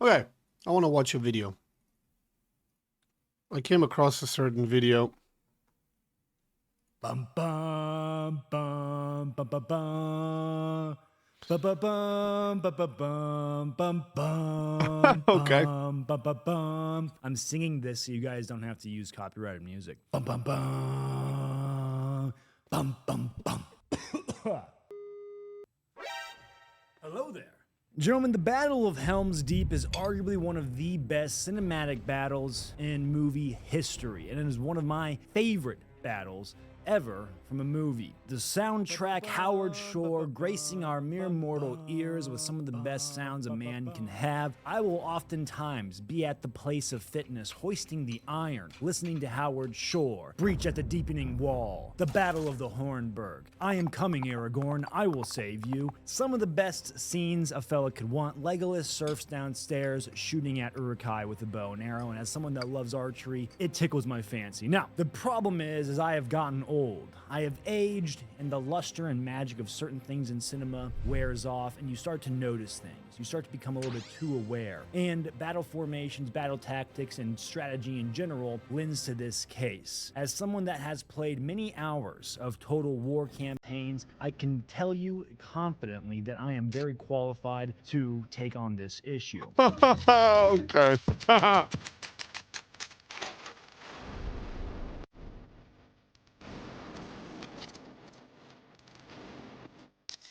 Okay, I want to watch a video. I came across a certain video. Bum bum bum bum bum bum. Bum bum bum bum bum bum Okay. bum bum bum bum. I'm singing this so you guys don't have to use copyrighted music. Bum bum bum bum bum bum. Hello there. Gentlemen, the Battle of Helms Deep is arguably one of the best cinematic battles in movie history, and it is one of my favorite battles ever from a movie. The soundtrack, Howard Shore, gracing our mere mortal ears with some of the best sounds a man can have. I will oftentimes be at the place of fitness, hoisting the iron, listening to Howard Shore, breach at the deepening wall, the Battle of the Hornburg. I am coming, Aragorn, I will save you. Some of the best scenes a fella could want. Legolas surfs downstairs, shooting at Uruk-hai with a bow and arrow, and as someone that loves archery, it tickles my fancy. Now, the problem is I have gotten old. I have aged, and the luster and magic of certain things in cinema wears off, and you start to notice things. You start to become a little bit too aware. And battle formations, battle tactics, and strategy in general lends to this case. As someone that has played many hours of Total War campaigns, I can tell you confidently that I am very qualified to take on this issue. Okay.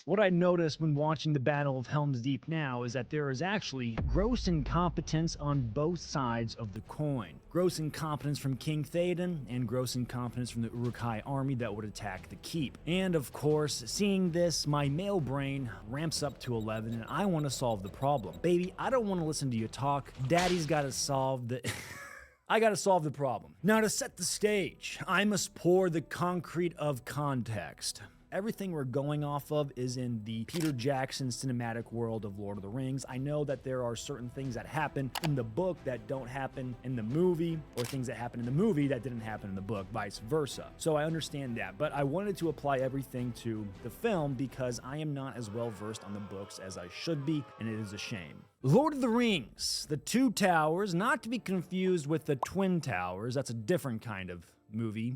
What I noticed when watching the Battle of Helm's Deep now is that there is actually gross incompetence on both sides of the coin. Gross incompetence from King Theoden and gross incompetence from the Uruk-hai army that would attack the keep. And of course, seeing this, my male brain ramps up to 11 and I want to solve the problem. Baby, I don't want to listen to you talk. Daddy's got to solve the... I gotta solve the problem. Now, to set the stage, I must pour the concrete of context. Everything we're going off of is in the Peter Jackson cinematic world of Lord of the Rings. I know that there are certain things that happen in the book that don't happen in the movie, or things that happen in the movie that didn't happen in the book, vice versa. So I understand that, but I wanted to apply everything to the film because I am not as well versed on the books as I should be, and it is a shame. Lord of the Rings, the Two Towers, not to be confused with the Twin Towers. That's a different kind of movie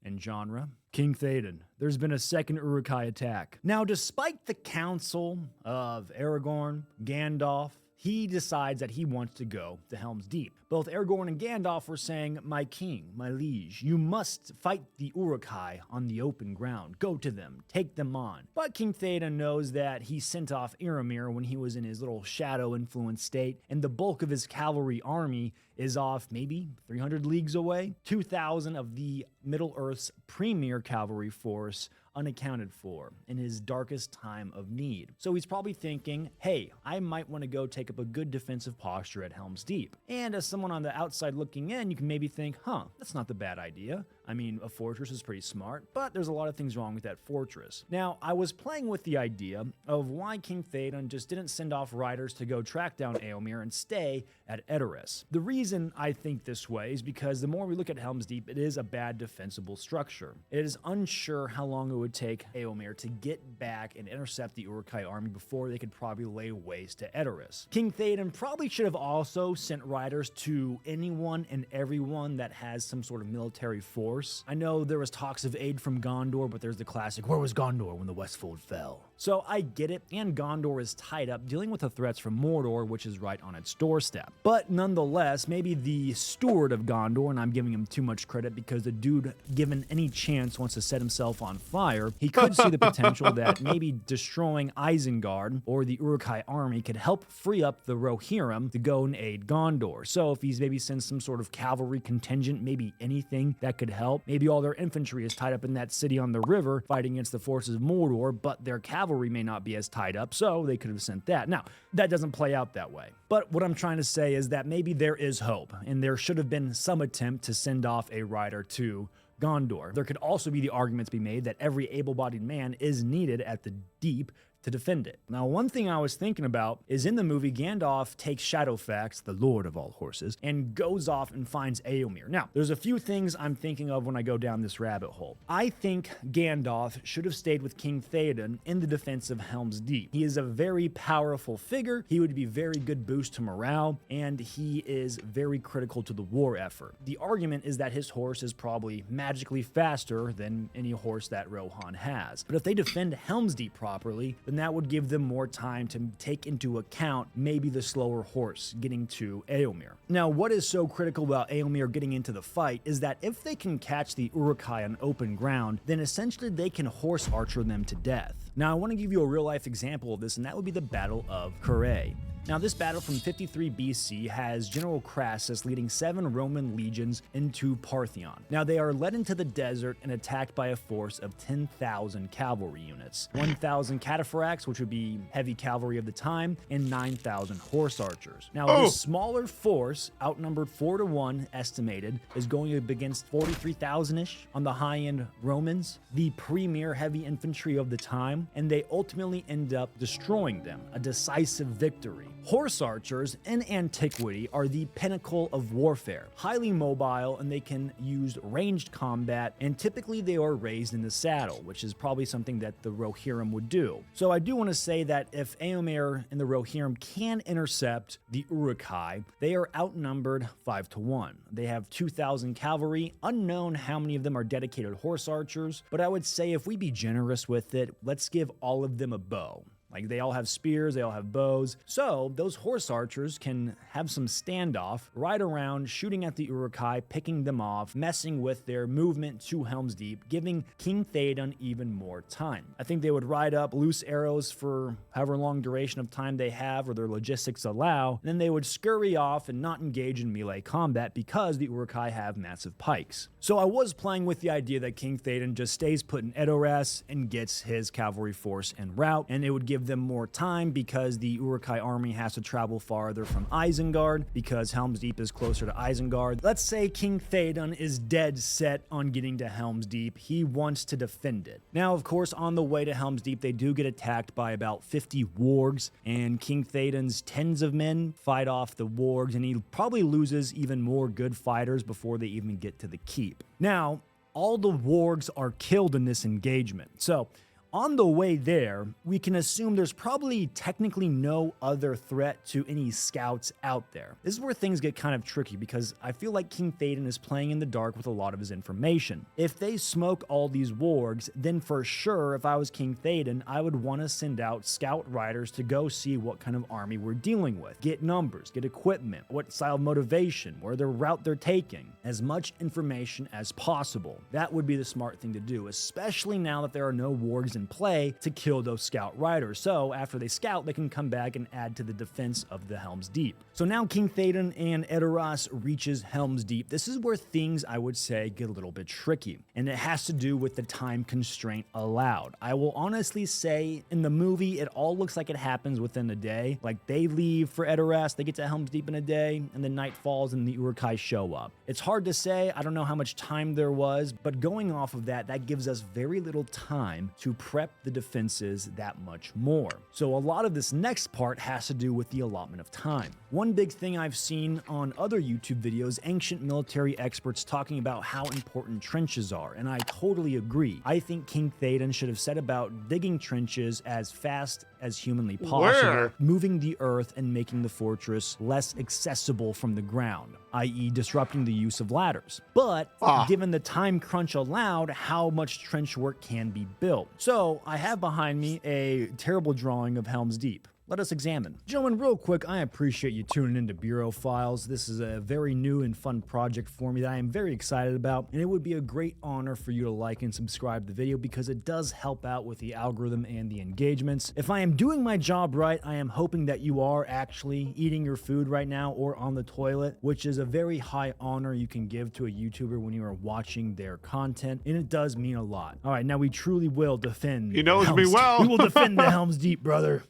and genre. King Theoden, there's been a second Uruk-hai attack. Now, despite the counsel of Aragorn, Gandalf, he decides that he wants to go to Helm's Deep. Both Aragorn and Gandalf were saying, "My king, my liege, you must fight the Uruk-hai on the open ground. Go to them, take them on." But King Theoden knows that he sent off Eomer when he was in his little shadow-influenced state, and the bulk of his cavalry army is off maybe 300 leagues away. 2,000 of the Middle-earth's premier cavalry force unaccounted for in his darkest time of need. So he's probably thinking, hey, I might want to go take up a good defensive posture at Helm's Deep. And as someone on the outside looking in, you can maybe think, that's not the bad idea. I mean, a fortress is pretty smart, but there's a lot of things wrong with that fortress. Now, I was playing with the idea of why King Theoden just didn't send off riders to go track down Eomer and stay at Edoras. The reason I think this way is because the more we look at Helm's Deep, it is a bad defensible structure. It is unsure how long it would take Eomer to get back and intercept the Uruk-hai army before they could probably lay waste to Edoras. King Theoden probably should have also sent riders to anyone and everyone that has some sort of military force. I know there was talks of aid from Gondor, but there's the classic, where was Gondor when the Westfold fell? So I get it, and Gondor is tied up dealing with the threats from Mordor, which is right on its doorstep. But nonetheless, maybe the steward of Gondor, and I'm giving him too much credit because the dude, given any chance, wants to set himself on fire, he could see the potential that maybe destroying Isengard or the Uruk-hai army could help free up the Rohirrim to go and aid Gondor. So if he's maybe sends some sort of cavalry contingent, maybe anything that could help, maybe all their infantry is tied up in that city on the river fighting against the forces of Mordor, but their cavalry may not be as tied up, so they could have sent that. Now, that doesn't play out that way. But what I'm trying to say is that maybe there is hope, and there should have been some attempt to send off a rider to Gondor. There could also be the argument to be made that every able-bodied man is needed at the Deep to defend it. Now, one thing I was thinking about is in the movie, Gandalf takes Shadowfax, the lord of all horses, and goes off and finds Éomer. Now, there's a few things I'm thinking of when I go down this rabbit hole. I think Gandalf should have stayed with King Theoden in the defense of Helm's Deep. He is a very powerful figure. He would be very good boost to morale, and he is very critical to the war effort. The argument is that his horse is probably magically faster than any horse that Rohan has. But if they defend Helm's Deep properly, then that would give them more time to take into account maybe the slower horse getting to Éomer. Now, what is so critical about Éomer getting into the fight is that if they can catch the Uruk-hai on open ground, then essentially they can horse archer them to death. Now, I want to give you a real-life example of this, and that would be the Battle of Uruk-hai. Now, this battle from 53 BC has General Crassus leading 7 Roman legions into Parthenon. Now, they are led into the desert and attacked by a force of 10,000 cavalry units, 1,000 cataphracts, which would be heavy cavalry of the time, and 9,000 horse archers. Now, this smaller force, outnumbered 4-1 estimated, is going up against 43,000-ish on the high-end Romans, the premier heavy infantry of the time, and they ultimately end up destroying them, a decisive victory. Horse archers in antiquity are the pinnacle of warfare, highly mobile, and they can use ranged combat, and typically they are raised in the saddle, which is probably something that the Rohirrim would do. So I do want to say that if Éomer and the Rohirrim can intercept the Uruk-hai, they are outnumbered 5-1. They have 2,000 cavalry, unknown how many of them are dedicated horse archers, but I would say if we be generous with it, let's give all of them a bow. Like, they all have spears, they all have bows. So those horse archers can have some standoff, ride around, shooting at the Uruk-hai, picking them off, messing with their movement to Helm's Deep, giving King Theoden even more time. I think they would ride up loose arrows for however long duration of time they have or their logistics allow, and then they would scurry off and not engage in melee combat because the Uruk-hai have massive pikes. So I was playing with the idea that King Theoden just stays put in Edoras and gets his cavalry force en route, and it would give them more time because the Uruk-hai army has to travel farther from Isengard because Helm's Deep is closer to Isengard. Let's say King Theoden is dead set on getting to Helm's Deep. He wants to defend it. Now, of course, on the way to Helm's Deep, they do get attacked by about 50 wargs, and King Theoden's tens of men fight off the wargs, and he probably loses even more good fighters before they even get to the keep. Now, all the wargs are killed in this engagement. So, on the way there, we can assume there's probably technically no other threat to any scouts out there. This is where things get kind of tricky because I feel like King Theoden is playing in the dark with a lot of his information. If they smoke all these wargs, then for sure, if I was King Theoden, I would want to send out scout riders to go see what kind of army we're dealing with. Get numbers, get equipment, what style of motivation, where the route they're taking. As much information as possible. That would be the smart thing to do, especially now that there are no wargs in play to kill those scout riders. So after they scout, they can come back and add to the defense of the Helm's Deep. So now King Theoden and Edoras reaches Helm's Deep. This is where things, I would say, get a little bit tricky, and it has to do with the time constraint allowed. I will honestly say in the movie, it all looks like it happens within a day. Like, they leave for Edoras, they get to Helm's Deep in a day, and then night falls and the Uruk-hai show up. It's hard to say, I don't know how much time there was, but going off of that, that gives us very little time to prep the defenses that much more. So a lot of this next part has to do with the allotment of time. One big thing I've seen on other YouTube videos, ancient military experts talking about how important trenches are, and I totally agree. I think King Theoden should have set about digging trenches as fast as humanly possible, moving the earth and making the fortress less accessible from the ground, i.e. disrupting the use of ladders. But given the time crunch allowed, how much trench work can be built? So I have behind me a terrible drawing of Helm's Deep. Let us examine. Gentlemen, real quick, I appreciate you tuning into Bureau Files. This is a very new and fun project for me that I am very excited about, and it would be a great honor for you to like and subscribe to the video because it does help out with the algorithm and the engagements. If I am doing my job right, I am hoping that you are actually eating your food right now or on the toilet, which is a very high honor you can give to a YouTuber when you are watching their content, and it does mean a lot. All right, now we truly will defend. He knows me well. We will defend the Helm's Deep, brother.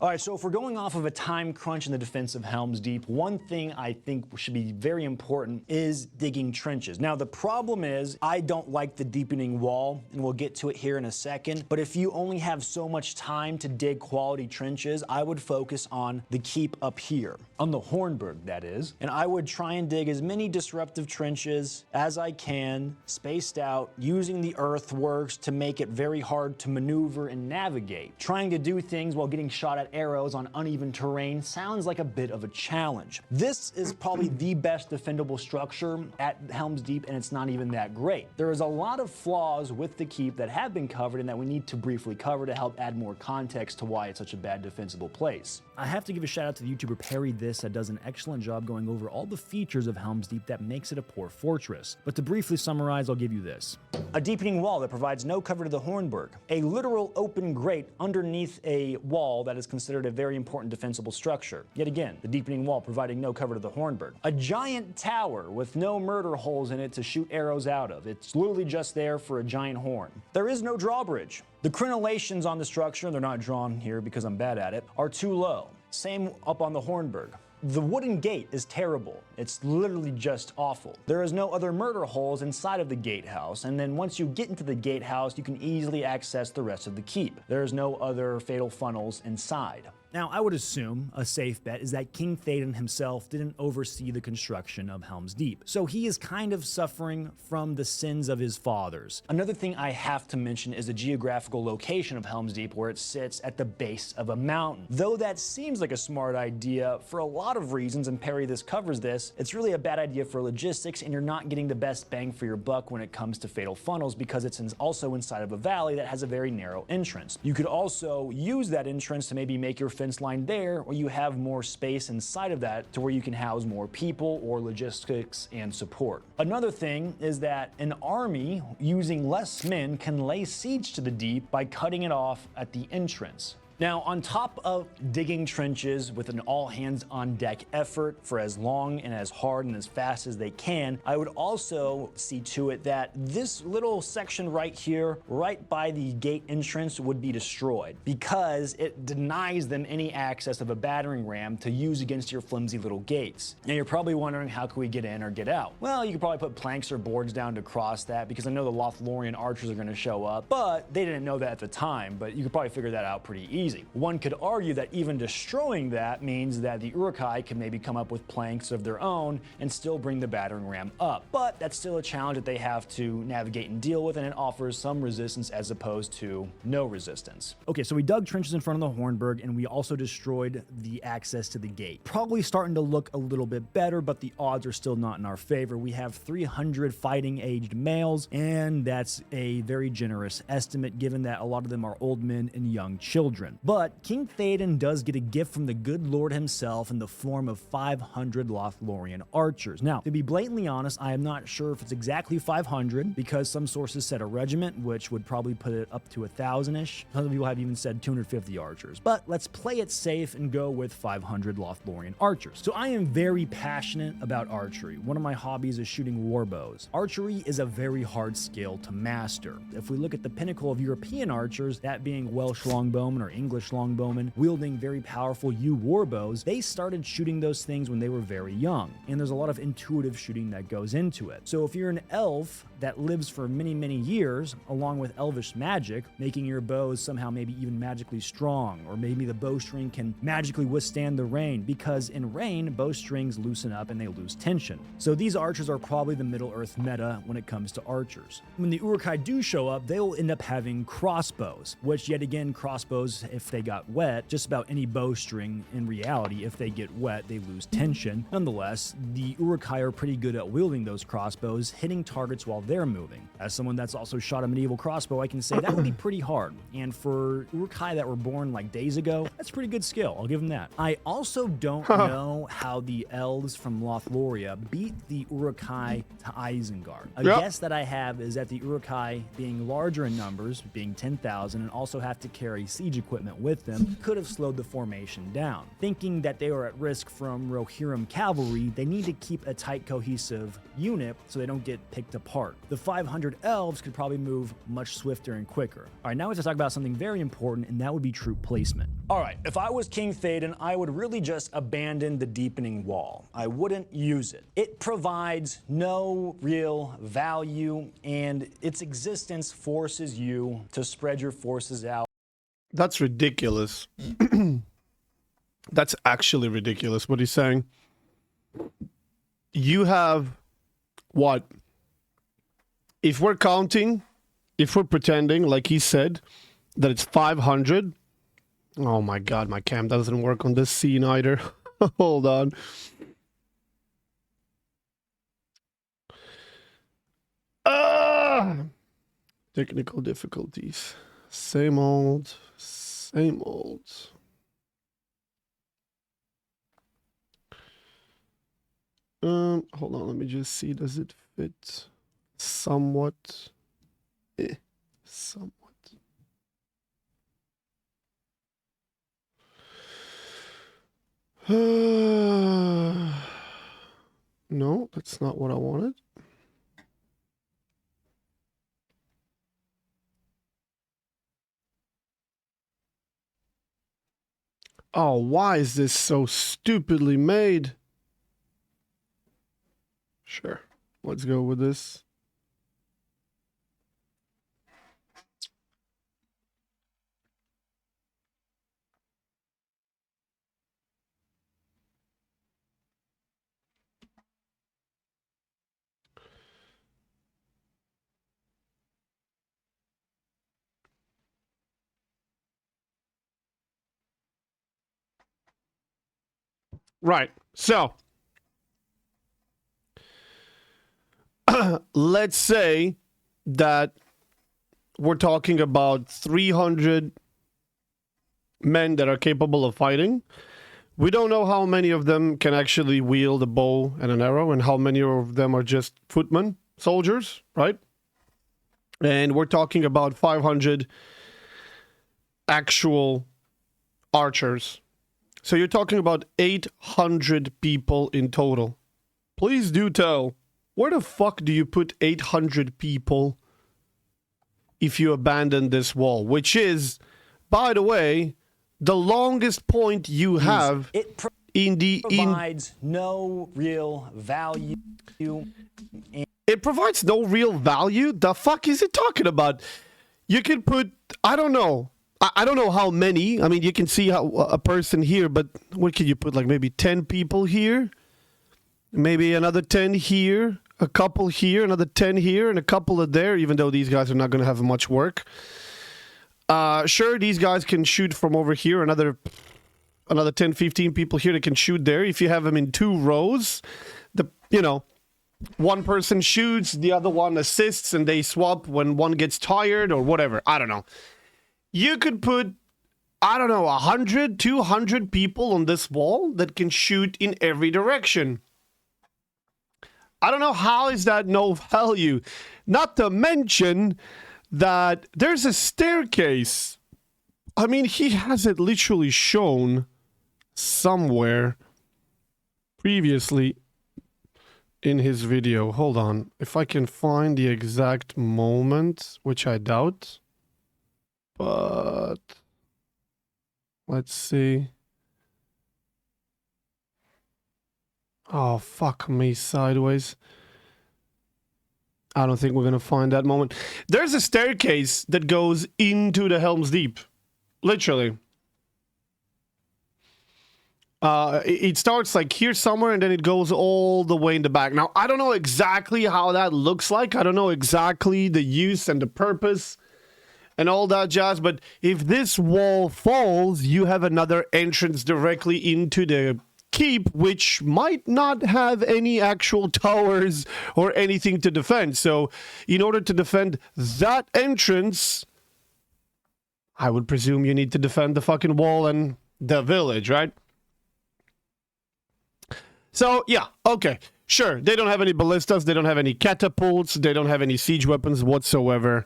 All right, so if we're going off of a time crunch in the defense of Helms Deep, one thing I think should be very important is digging trenches. Now, the problem is I don't like the deepening wall, and we'll get to it here in a second, but if you only have so much time to dig quality trenches, I would focus on the keep up here, on the Hornburg, that is, and I would try and dig as many disruptive trenches as I can, spaced out, using the earthworks to make it very hard to maneuver and navigate. Trying to do things while getting shot at arrows on uneven terrain sounds like a bit of a challenge. This is probably the best defendable structure at Helms Deep, and it's not even that great. There is a lot of flaws with the keep that have been covered and that we need to briefly cover to help add more context to why it's such a bad defensible place. I have to give a shout out to the YouTuber Perry This that does an excellent job going over all the features of Helms Deep that makes it a poor fortress. But to briefly summarize, I'll give you this. A deepening wall that provides no cover to the Hornburg. A literal open grate underneath a wall that is considered a very important defensible structure. Yet again, the deepening wall providing no cover to the Hornburg. A giant tower with no murder holes in it to shoot arrows out of. It's literally just there for a giant horn. There is no drawbridge. The crenellations on the structure, they're not drawn here because I'm bad at it, are too low. Same up on the Hornburg. The wooden gate is terrible. It's literally just awful. There is no other murder holes inside of the gatehouse, and then once you get into the gatehouse, you can easily access the rest of the keep. There is no other fatal funnels inside. Now, I would assume a safe bet is that King Theoden himself didn't oversee the construction of Helms Deep, so he is kind of suffering from the sins of his fathers. Another thing I have to mention is the geographical location of Helms Deep, where it sits at the base of a mountain. Though that seems like a smart idea for a lot of reasons, and Perry This covers this, it's really a bad idea for logistics, and you're not getting the best bang for your buck when it comes to fatal funnels because it's also inside of a valley that has a very narrow entrance. You could also use that entrance to maybe make your fence line there, or you have more space inside of that to where you can house more people or logistics and support. Another thing is that an army using less men can lay siege to the deep by cutting it off at the entrance. Now, on top of digging trenches with an all-hands-on-deck effort for as long and as hard and as fast as they can, I would also see to it that this little section right here, right by the gate entrance, would be destroyed because it denies them any access of a battering ram to use against your flimsy little gates. Now, you're probably wondering, how can we get in or get out? Well, you could probably put planks or boards down to cross that because I know the LotR archers are going to show up, but they didn't know that at the time, but you could probably figure that out pretty easy. One could argue that even destroying that means that the Uruk-hai can maybe come up with planks of their own and still bring the battering ram up. But that's still a challenge that they have to navigate and deal with, and it offers some resistance as opposed to no resistance. Okay, so we dug trenches in front of the Hornburg, and we also destroyed the access to the gate. Probably starting to look a little bit better, but the odds are still not in our favor. We have 300 fighting-aged males, and that's a very generous estimate given that a lot of them are old men and young children. But King Theoden does get a gift from the good Lord himself in the form of 500 LotR archers. Now, to be blatantly honest, I am not sure if it's exactly 500 because some sources said a regiment, which would probably put it up to 1,000-ish. Some people have even said 250 archers. But let's play it safe and go with 500 LotR archers. So I am very passionate about archery. One of my hobbies is shooting warbows. Archery is a very hard skill to master. If we look at the pinnacle of European archers, that being Welsh longbowmen or English longbowmen wielding very powerful yew warbows, they started shooting those things when they were very young, and there's a lot of intuitive shooting that goes into it. So if you're an elf that lives for many, many years, along with elvish magic, making your bows somehow maybe even magically strong, or maybe the bowstring can magically withstand the rain, because in rain, bowstrings loosen up and they lose tension. So these archers are probably the Middle-earth meta when it comes to archers. When the Uruk-hai do show up, they will end up having crossbows, which yet again, crossbows, if they got wet, just about any bowstring in reality, if they get wet, they lose tension. Nonetheless, the Uruk-hai are pretty good at wielding those crossbows, hitting targets while they're moving. As someone that's also shot a medieval crossbow, I can say that would be pretty hard. And for Uruk-hai that were born like days ago, that's pretty good skill. I'll give them that. I also don't know how the elves from Lothlorien beat the Uruk-hai to Isengard. A guess that I have is that the Uruk-hai, being larger in numbers, being 10,000, and also have to carry siege equipment equipment with them could have slowed the formation down. Thinking that they were at risk from Rohirrim cavalry, they need to keep a tight cohesive unit so they don't get picked apart. The 500 elves could probably move much swifter and quicker. Alright, now we have to talk about something very important, and that would be troop placement. Alright, if I was King Theoden, I would really just abandon the deepening wall. I wouldn't use it. It provides no real value, and its existence forces you to spread your forces out. That's ridiculous. That's actually ridiculous what he's saying. You have what? If we're counting, if we're pretending, like he said, that it's 500. Oh my god, my cam doesn't work on this scene either. Hold on. Technical difficulties. Same old, same old. Hold on, let me just see, does it fit somewhat? Somewhat. No, that's not what I wanted. Oh, why is this so stupidly made? Sure, let's go with this. Right, so let's say that we're talking about 300 men that are capable of fighting. We don't know how many of them can actually wield a bow and an arrow, and how many of them are just footmen, soldiers, right? And we're talking about 500 actual archers. So you're talking about 800 people in total. Please do tell, where the fuck do you put 800 people if you abandon this wall? Which is, by the way, the longest point you have in the... provides no real value. It provides no real value? The fuck is it talking about? You can put, I don't know. I don't know how many. I mean, you can see how a person here, but what can you put? Like maybe 10 people here? Maybe another 10 here? A couple here? Another 10 here? And a couple of there, even though these guys are not going to have much work. Sure, these guys can shoot from over here. Another 10, 15 people here that can shoot there. If you have them in 2 rows, one person shoots, the other one assists, and they swap when one gets tired or whatever. I don't know. You could put, I don't know, 100, 200 people on this wall that can shoot in every direction. I don't know how is that no value. Not to mention that there's a staircase. I mean, he has it literally shown somewhere previously in his video. Hold on. If I can find the exact moment, which I doubt. But let's see. Oh, fuck me sideways. I don't think we're gonna find that moment. There's a staircase that goes into the Helms Deep. Literally. It starts like here somewhere and then it goes all the way in the back. Now, I don't know exactly how that looks like. I don't know exactly the use and the purpose and all that jazz, but if this wall falls, you have another entrance directly into the keep, which might not have any actual towers or anything to defend. So, in order to defend that entrance, I would presume you need to defend the fucking wall and the village, right? So, yeah, okay, sure, they don't have any ballistas, they don't have any catapults, they don't have any siege weapons whatsoever.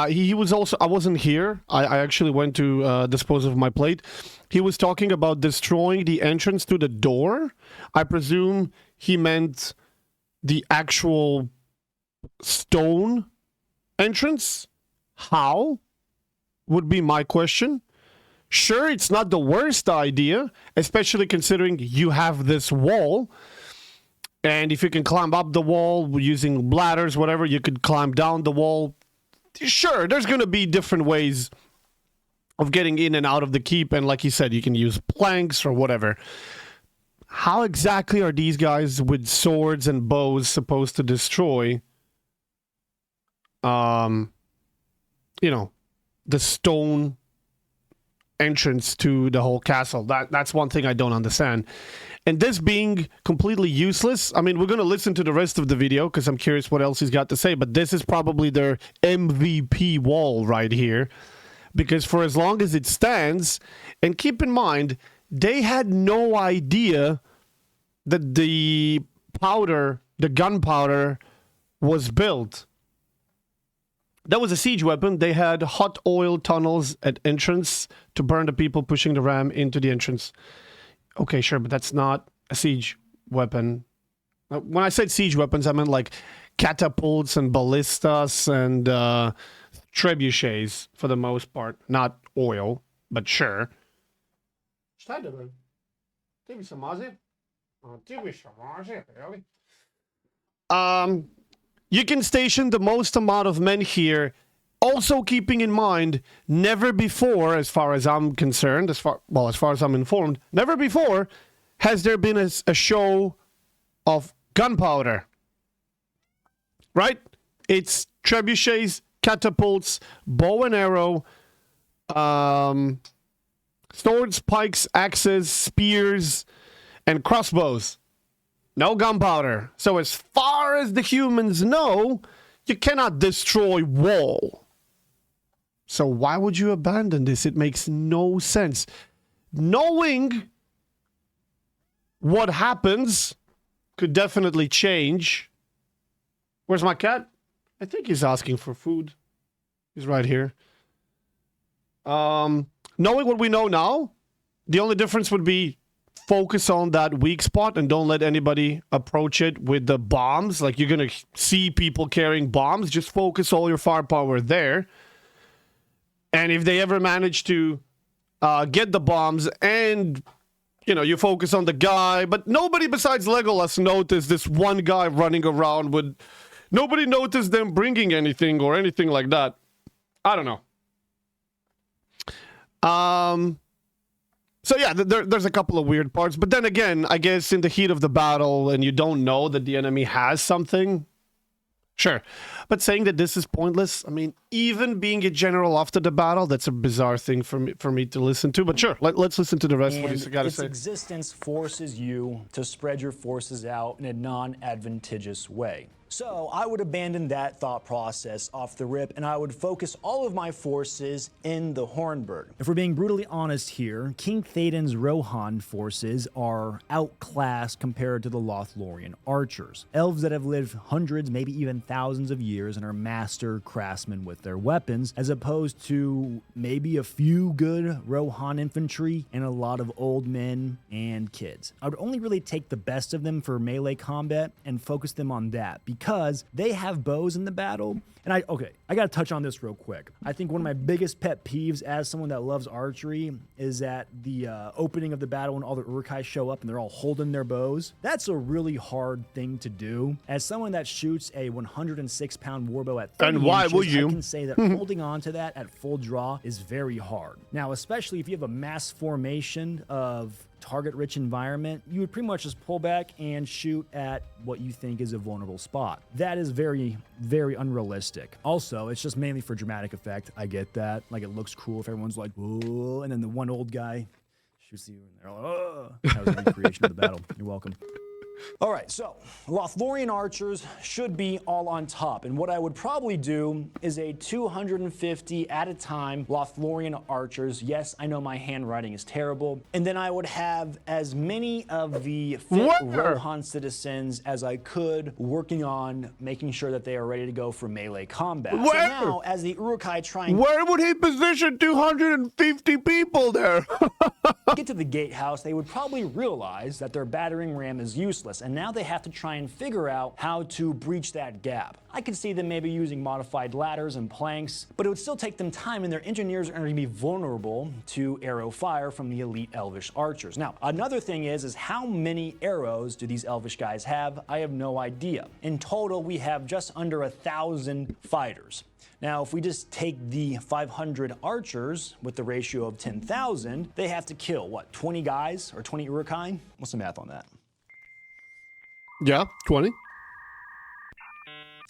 he was also, I wasn't here. I actually went to dispose of my plate. He was talking about destroying the entrance to the door. I presume he meant the actual stone entrance. How? Would be my question. Sure, it's not the worst idea, especially considering you have this wall. And if you can climb up the wall using bladders, whatever, you could climb down the wall. Sure, there's going to be different ways of getting in and out of the keep. And like you said, you can use planks or whatever. How exactly are these guys with swords and bows supposed to destroy, you know, the stone entrance to the whole castle? That's one thing I don't understand. And this being completely useless, I mean, we're going to listen to the rest of the video because I'm curious what else he's got to say, but this is probably their MVP wall right here, because for as long as it stands, and keep in mind, they had no idea that the gunpowder was built. That was a siege weapon. They had hot oil tunnels at entrance to burn the people pushing the ram into the entrance. Okay, sure, but that's not a siege weapon. When I said siege weapons, I meant like catapults and ballistas and trebuchets for the most part. Not oil, but sure. You can station the most amount of men here. Also keeping in mind, never before, as far as I'm concerned, as far as I'm informed, never before has there been a show of gunpowder. Right? It's trebuchets, catapults, bow and arrow, swords, pikes, axes, spears, and crossbows. No gunpowder. So as far as the humans know, you cannot destroy wall. So why would you abandon this? It makes no sense. Knowing what happens could definitely change. Where's my cat? I think he's asking for food. He's right here. Knowing what we know now, the only difference would be focus on that weak spot and don't let anybody approach it with the bombs. Like, you're going to see people carrying bombs. Just focus all your firepower there. And if they ever manage to get the bombs and, you know, you focus on the guy, but nobody besides Legolas noticed this one guy running around with... Nobody noticed them bringing anything or anything like that. I don't know. So yeah, there's a couple of weird parts. But then again, I guess in the heat of the battle and you don't know that the enemy has something... Sure. But saying that this is pointless, I mean, even being a general after the battle, that's a bizarre thing for me to listen to. But sure, let's listen to the rest of what he's got to say. Its existence forces you to spread your forces out in a non-advantageous way. So I would abandon that thought process off the rip, and I would focus all of my forces in the Hornburg. If we're being brutally honest here, King Theoden's Rohan forces are outclassed compared to the Lothlorien archers. Elves that have lived hundreds, maybe even thousands of years and are master craftsmen with their weapons, as opposed to maybe a few good Rohan infantry and a lot of old men and kids. I would only really take the best of them for melee combat and focus them on that, because they have bows in the battle. And I gotta touch on this real quick. I think one of my biggest pet peeves as someone that loves archery is that the opening of the battle when all the Uruk-hai show up and they're all holding their bows. That's a really hard thing to do. As someone that shoots a 106-pound warbow at 30 and why inches, would you? I can say that holding on to that at full draw is very hard. Now, especially if you have a mass formation of target-rich environment, you would pretty much just pull back and shoot at what you think is a vulnerable spot. That is very, very unrealistic. Also, it's just mainly for dramatic effect. I get that. Like, it looks cool if everyone's like, whoa, and then the one old guy shoots you, and they're like, oh. That was a recreation of the battle. You're welcome. All right, so Lothlorien archers should be all on top, and what I would probably do is a 250 at a time Lothlorien archers. Yes, I know my handwriting is terrible. And then I would have as many of the fit Rohan citizens as I could, working on making sure that they are ready to go for melee combat. So now, as the Uruk-hai try and Where would he position 250 people there? get to the gatehouse, they would probably realize that their battering ram is useless, and now they have to try and figure out how to breach that gap. I could see them maybe using modified ladders and planks, but it would still take them time, and their engineers are going to be vulnerable to arrow fire from the elite elvish archers. Now, another thing is how many arrows do these elvish guys have? I have no idea. In total, we have just under 1,000 fighters. Now, if we just take the 500 archers with the ratio of 10,000, they have to kill, what, 20 guys or 20 Uruk-hai? What's the math on that? Yeah, 20.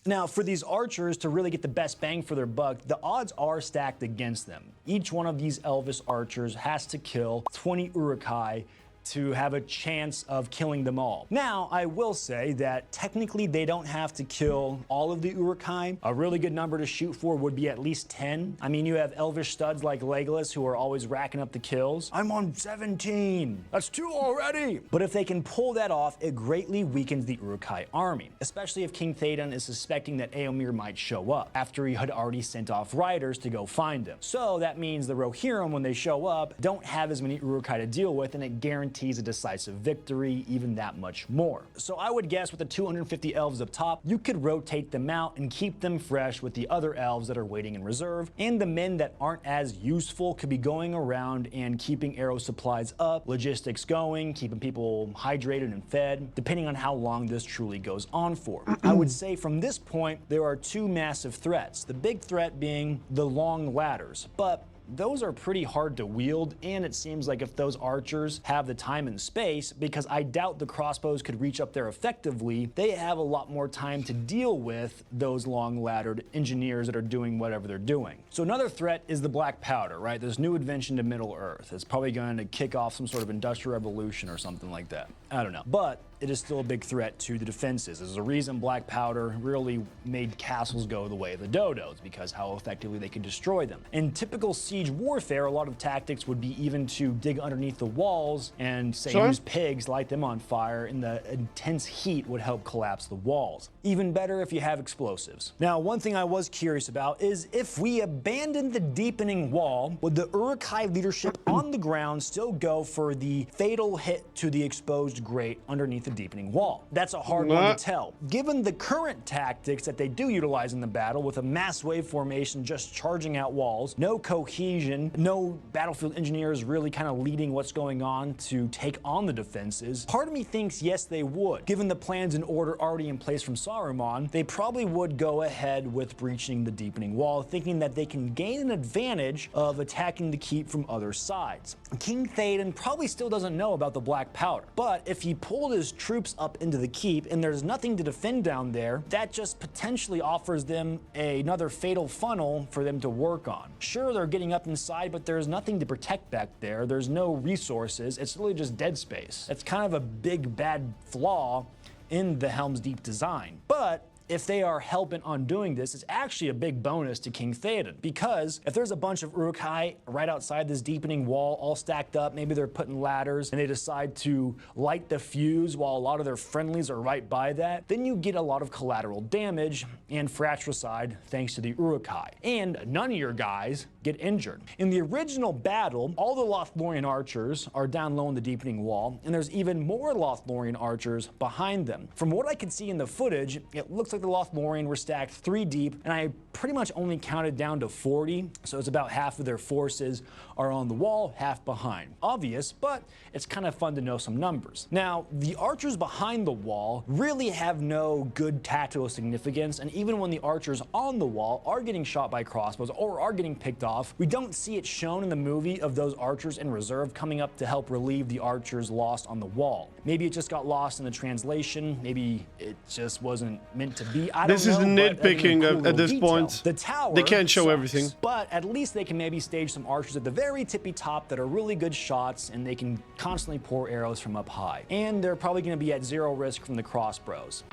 Now, for these archers to really get the best bang for their buck, the odds are stacked against them. Each one of these elvish archers has to kill 20 Uruk-hai to have a chance of killing them all. Now, I will say that technically they don't have to kill all of the Uruk-hai. A really good number to shoot for would be at least 10. I mean, you have elvish studs like Legolas who are always racking up the kills. I'm on 17. That's 2 already. But if they can pull that off, it greatly weakens the Uruk-hai army, especially if King Theoden is suspecting that Eomer might show up after he had already sent off riders to go find him. So that means the Rohirrim, when they show up, don't have as many Uruk-hai to deal with, and it guarantees a decisive victory, even that much more. So I would guess with the 250 elves up top, you could rotate them out and keep them fresh with the other elves that are waiting in reserve, and the men that aren't as useful could be going around and keeping arrow supplies up, logistics going, keeping people hydrated and fed, depending on how long this truly goes on for. I would say from this point, there are 2 massive threats. The big threat being the long ladders, but those are pretty hard to wield, and it seems like if those archers have the time and space, because I doubt the crossbows could reach up there effectively, they have a lot more time to deal with those long laddered engineers that are doing whatever they're doing. So another threat is the black powder, right? This new invention to Middle Earth. It's probably going to kick off some sort of industrial revolution or something like that. I don't know. But it is still a big threat to the defenses. There's a reason black powder really made castles go the way of the dodos, because how effectively they could destroy them. In typical siege warfare, a lot of tactics would be even to dig underneath the walls and say use pigs, light them on fire, and the intense heat would help collapse the walls. Even better if you have explosives. Now, one thing I was curious about is if we abandon the deepening wall, would the Uruk-hai leadership on the ground still go for the fatal hit to the exposed grate underneath the deepening wall? That's a hard one to tell. Given the current tactics that they do utilize in the battle, with a mass wave formation just charging out walls, no cohesion, no battlefield engineers really kind of leading what's going on to take on the defenses, part of me thinks yes, they would. Given the plans and order already in place from Saruman, they probably would go ahead with breaching the deepening wall, thinking that they can gain an advantage of attacking the keep from other sides. King Theoden probably still doesn't know about the black powder, but if he pulled his troops up into the keep and there's nothing to defend down there, that just potentially offers them another fatal funnel for them to work on. Sure, they're getting up inside, but there's nothing to protect back there. There's no resources. It's really just dead space. That's kind of a big bad flaw in the Helms Deep design. But if they are hell-bent on doing this, it's actually a big bonus to King Theoden, because if there's a bunch of Uruk-hai right outside this deepening wall all stacked up, maybe they're putting ladders and they decide to light the fuse while a lot of their friendlies are right by that, then you get a lot of collateral damage and fratricide thanks to the Uruk-hai. And none of your guys get injured. In the original battle, all the Lothlorien archers are down low in the deepening wall, and there's even more Lothlorien archers behind them. From what I can see in the footage, it looks like the Lothlorien were stacked 3 deep, and I pretty much only counted down to 40, so it's about half of their forces are on the wall, half behind. Obvious, but it's kind of fun to know some numbers. Now, the archers behind the wall really have no good tactical significance, and even when the archers on the wall are getting shot by crossbows or are getting picked off, we don't see it shown in the movie of those archers in reserve coming up to help relieve the archers lost on the wall. Maybe it just got lost in the translation, maybe it just wasn't meant to be? I This don't is know, but that'd be a nitpicking cool at little this detail. point. The tower They can't show sucks, everything. but at least they can maybe stage some archers at the very tippy top that are really good shots, and they can constantly pour arrows from up high. And they're probably going to be at 0 risk from the crossbows.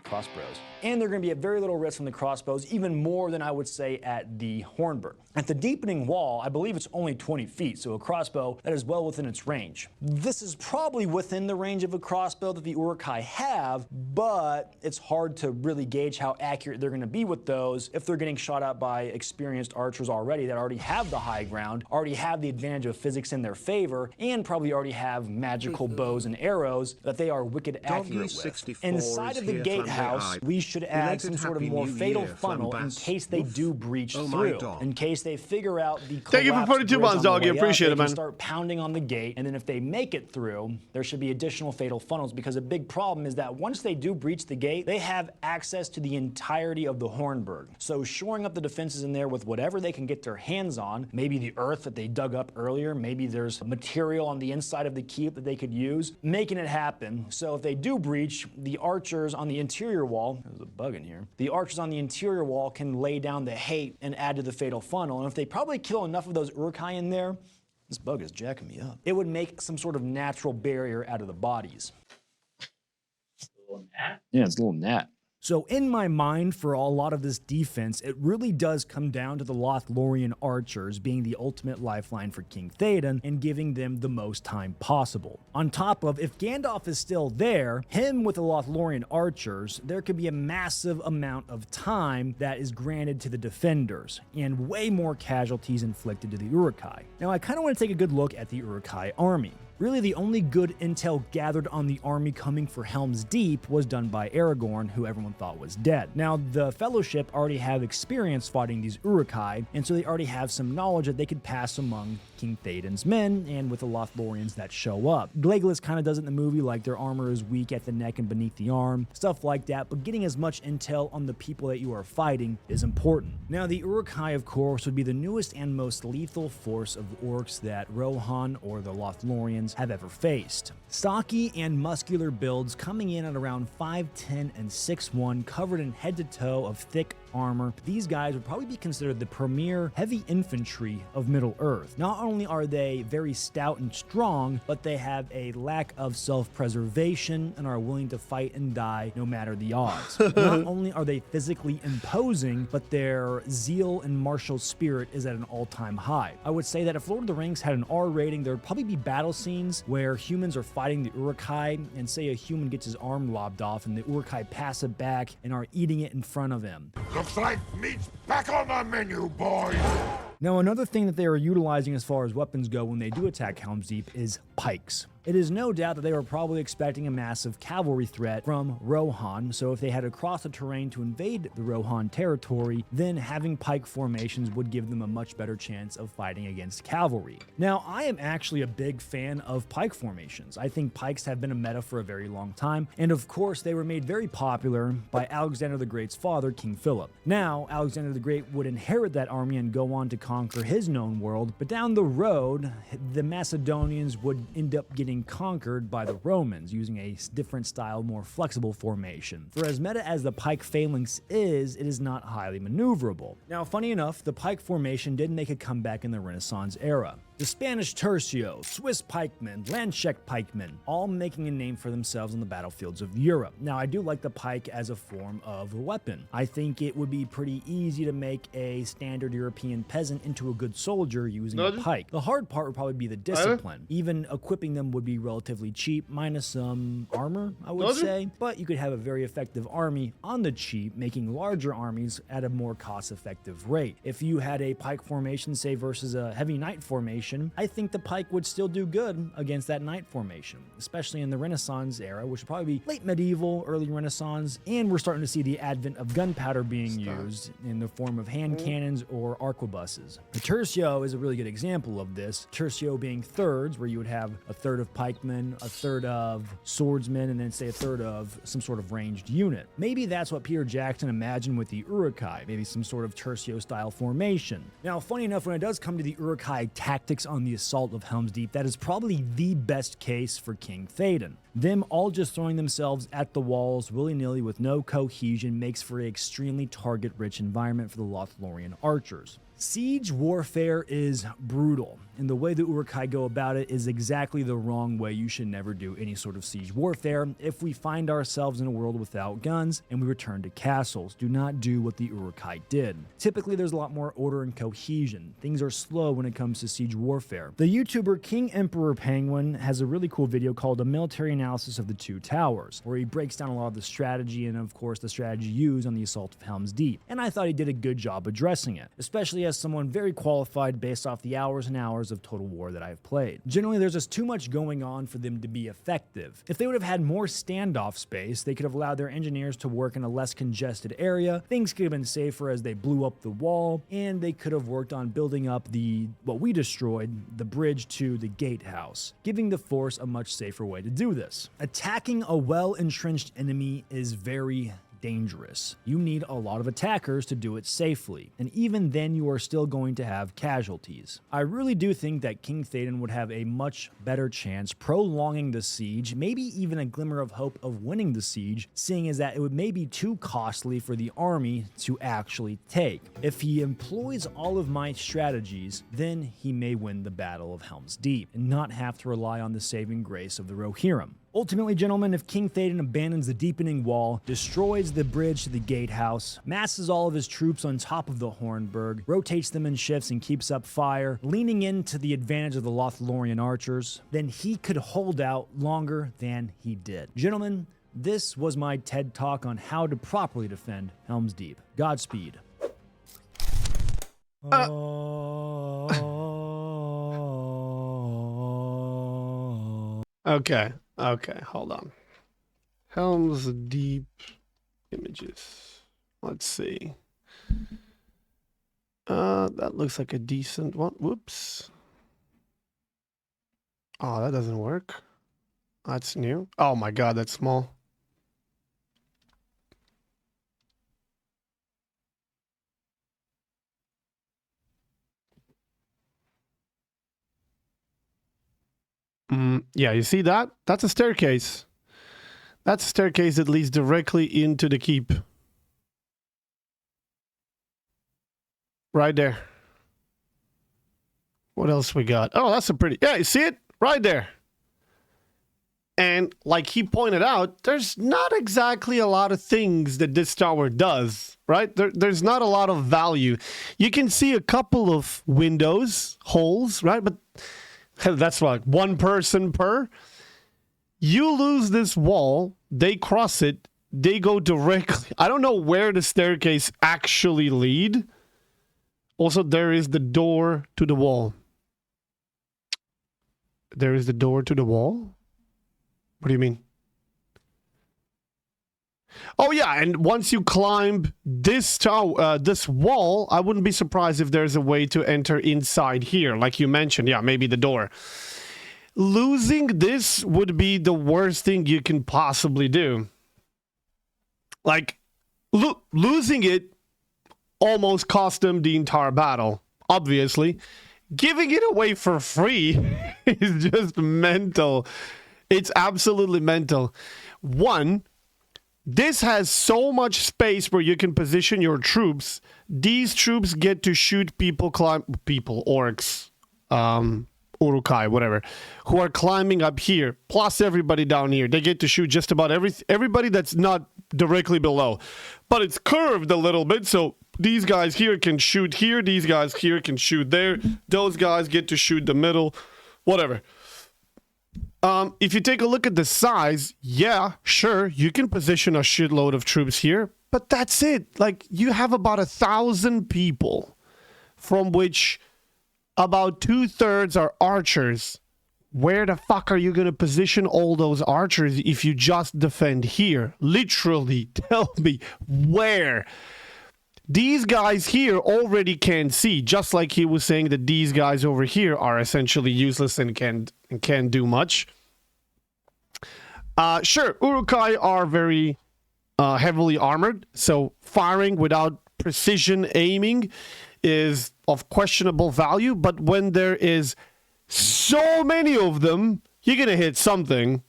And they're going to be at very little risk from the crossbows, even more than I would say at the Hornburg. At the deepening wall, I believe it's only 20 feet, so a crossbow that is well within its range. This is probably within the range of a crossbow that the Uruk-hai have, but it's hard to really gauge how accurate they're going to be with those if they're getting shot at by experienced archers already that already have the high ground, already have the advantage of physics in their favor, and probably already have magical bows and arrows that they are wicked accurate with. Inside of the gatehouse, we should add some sort of more fatal funnel in case they do breach through. In case they figure out the Thank you for 42 months, doggy. Appreciate it, man. Start pounding on the gate, and then if they make it through, there should be additional fatal funnels, because a big problem is that once they do breach the gate, they have access to the entirety of the Hornburg. So shoring up the defenses in there with whatever they can get their hands on, maybe the earth that they dug up earlier, maybe there's material on the inside of the keep that they could use, making it happen. So if they do breach, the archers on the interior wall, there's a bug in here, the archers on the interior wall can lay down the hate and add to the fatal funnel. And if they probably kill enough of those Uruk-hai in there, this bug is jacking me up, it would make some sort of natural barrier out of the bodies. Yeah, it's a little gnat. So in my mind, for a lot of this defense, it really does come down to the LotHlorian archers being the ultimate lifeline for King Theoden and giving them the most time possible. On top of, if Gandalf is still there, him with the LotHlorian archers, there could be a massive amount of time that is granted to the defenders, and way more casualties inflicted to the Uruk-hai. Now I kind of want to take a good look at the Uruk-hai army. Really, the only good intel gathered on the army coming for Helms Deep was done by Aragorn, who everyone thought was dead. Now, the Fellowship already have experience fighting these Uruk-hai, and so they already have some knowledge that they could pass among King Theoden's men and with the LotHlorians that show up. Legolas kind of does it in the movie, like their armor is weak at the neck and beneath the arm, stuff like that, but getting as much intel on the people that you are fighting is important. Now, the Uruk-hai, of course, would be the newest and most lethal force of orcs that Rohan or the LotHlorians have ever faced. Stocky and muscular builds coming in at around 5'10 and 6'1, covered in head to toe of thick armor. These guys would probably be considered the premier heavy infantry of Middle-earth. Not only are they very stout and strong, but they have a lack of self-preservation and are willing to fight and die no matter the odds. Not only are they physically imposing, but their zeal and martial spirit is at an all-time high. I would say that if Lord of the Rings had an R rating, there would probably be battle scenes where humans are fighting the Uruk-hai, and say a human gets his arm lobbed off and the Uruk-hai pass it back and are eating it in front of him. Looks like meat's back on the menu, boys! Now, another thing that they are utilizing as far as weapons go when they do attack Helm's Deep is pikes. It is no doubt that they were probably expecting a massive cavalry threat from Rohan, so if they had to cross the terrain to invade the Rohan territory, then having pike formations would give them a much better chance of fighting against cavalry. Now, I am actually a big fan of pike formations. I think pikes have been a meta for a very long time, and of course they were made very popular by Alexander the Great's father, King Philip. Now, Alexander the Great would inherit that army and go on to conquer his known world, but down the road, the Macedonians would end up getting conquered by the Romans using a different style, more flexible formation. For as meta as the pike phalanx is, it is not highly maneuverable. Now, funny enough, the pike formation did make a comeback in the Renaissance era. The Spanish tercio, Swiss pikemen, Landscheck pikemen, all making a name for themselves on the battlefields of Europe. Now, I do like the pike as a form of a weapon. I think it would be pretty easy to make a standard European peasant into a good soldier using a pike. The hard part would probably be the discipline. Even equipping them would be relatively cheap, minus some armor, I would say. But you could have a very effective army on the cheap, making larger armies at a more cost-effective rate. If you had a pike formation, say, versus a heavy knight formation, I think the pike would still do good against that knight formation, especially in the Renaissance era, which would probably be late medieval, early Renaissance, and we're starting to see the advent of gunpowder being used in the form of hand cannons or arquebuses. The tercio is a really good example of this, tercio being thirds, where you would have a third of pikemen, a third of swordsmen, and then say a third of some sort of ranged unit. Maybe that's what Peter Jackson imagined with the Uruk-hai, maybe some sort of tercio style formation. Now, funny enough, when it does come to the Uruk-hai tactics tactics on the assault of Helms Deep that is probably the best case for King Theoden. Them all just throwing themselves at the walls willy-nilly with no cohesion makes for an extremely target-rich environment for the Lothlorien archers. Siege warfare is brutal, and the way the Uruk-hai go about it is exactly the wrong way. You should never do any sort of siege warfare. If we find ourselves in a world without guns and we return to castles, do not do what the Uruk-hai did. Typically, there's a lot more order and cohesion. Things are slow when it comes to siege warfare. The YouTuber King Emperor Penguin has a really cool video called A Military Analysis of the Two Towers, where he breaks down a lot of the strategy and, of course, the strategy used on the assault of Helms Deep. And I thought he did a good job addressing it, especially as someone very qualified based off the hours and hours of Total War that I've played. Generally, there's just too much going on for them to be effective. If they would have had more standoff space, they could have allowed their engineers to work in a less congested area, things could have been safer as they blew up the wall, and they could have worked on building up what we destroyed, the bridge to the gatehouse, giving the force a much safer way to do this. Attacking a well-entrenched enemy is very dangerous. You need a lot of attackers to do it safely, and even then you are still going to have casualties. I really do think that King Theoden would have a much better chance prolonging the siege, maybe even a glimmer of hope of winning the siege, seeing as that it would may be too costly for the army to actually take. If he employs all of my strategies, then he may win the Battle of Helm's Deep and not have to rely on the saving grace of the Rohirrim. Ultimately, gentlemen, if King Theoden abandons the deepening wall, destroys the bridge to the gatehouse, masses all of his troops on top of the Hornburg, rotates them in shifts and keeps up fire, leaning into the advantage of the Lothlorien archers, then he could hold out longer than he did. Gentlemen, this was my TED Talk on how to properly defend Helm's Deep. Godspeed. Okay, hold on. Helms Deep images. Let's see. That looks like a decent one. Whoops. Oh, that doesn't work. That's new. Oh my god, that's small. Yeah, you see that? That's a staircase. That's a staircase that leads directly into the keep. Right there. What else we got? Oh, that's a pretty... Yeah, you see it? Right there. And like he pointed out, there's not exactly a lot of things that this tower does, right? There's not a lot of value. You can see a couple of windows, holes, right? But that's like one person per. You lose this wall, they cross it, they go directly. I don't know where the staircase actually lead. Also, there is the door to the wall. There is the door to the wall? What do you mean? Oh yeah, and once you climb this tower, this wall, I wouldn't be surprised if there's a way to enter inside here, like you mentioned. Yeah, maybe the door. Losing this would be the worst thing you can possibly do. Like, losing it almost cost them the entire battle, obviously. Giving it away for free is just mental. It's absolutely mental. One, this has so much space where you can position your troops. These troops get to shoot orcs, Uruk-hai, whatever, who are climbing up here, plus everybody down here. They get to shoot just about everybody that's not directly below. But it's curved a little bit, so these guys here can shoot here, these guys here can shoot there, those guys get to shoot the middle, whatever. If you take a look at the size, yeah, sure, you can position a shitload of troops here, but that's it. Like, you have about 1,000 people, from which about 2/3 are archers. Where the fuck are you going to position all those archers if you just defend here? Literally, tell me where. These guys here already can see, just like he was saying that these guys over here are essentially useless and can't do much. Sure, Uruk-hai are very heavily armored, so firing without precision aiming is of questionable value, but when there is so many of them, you're gonna hit something,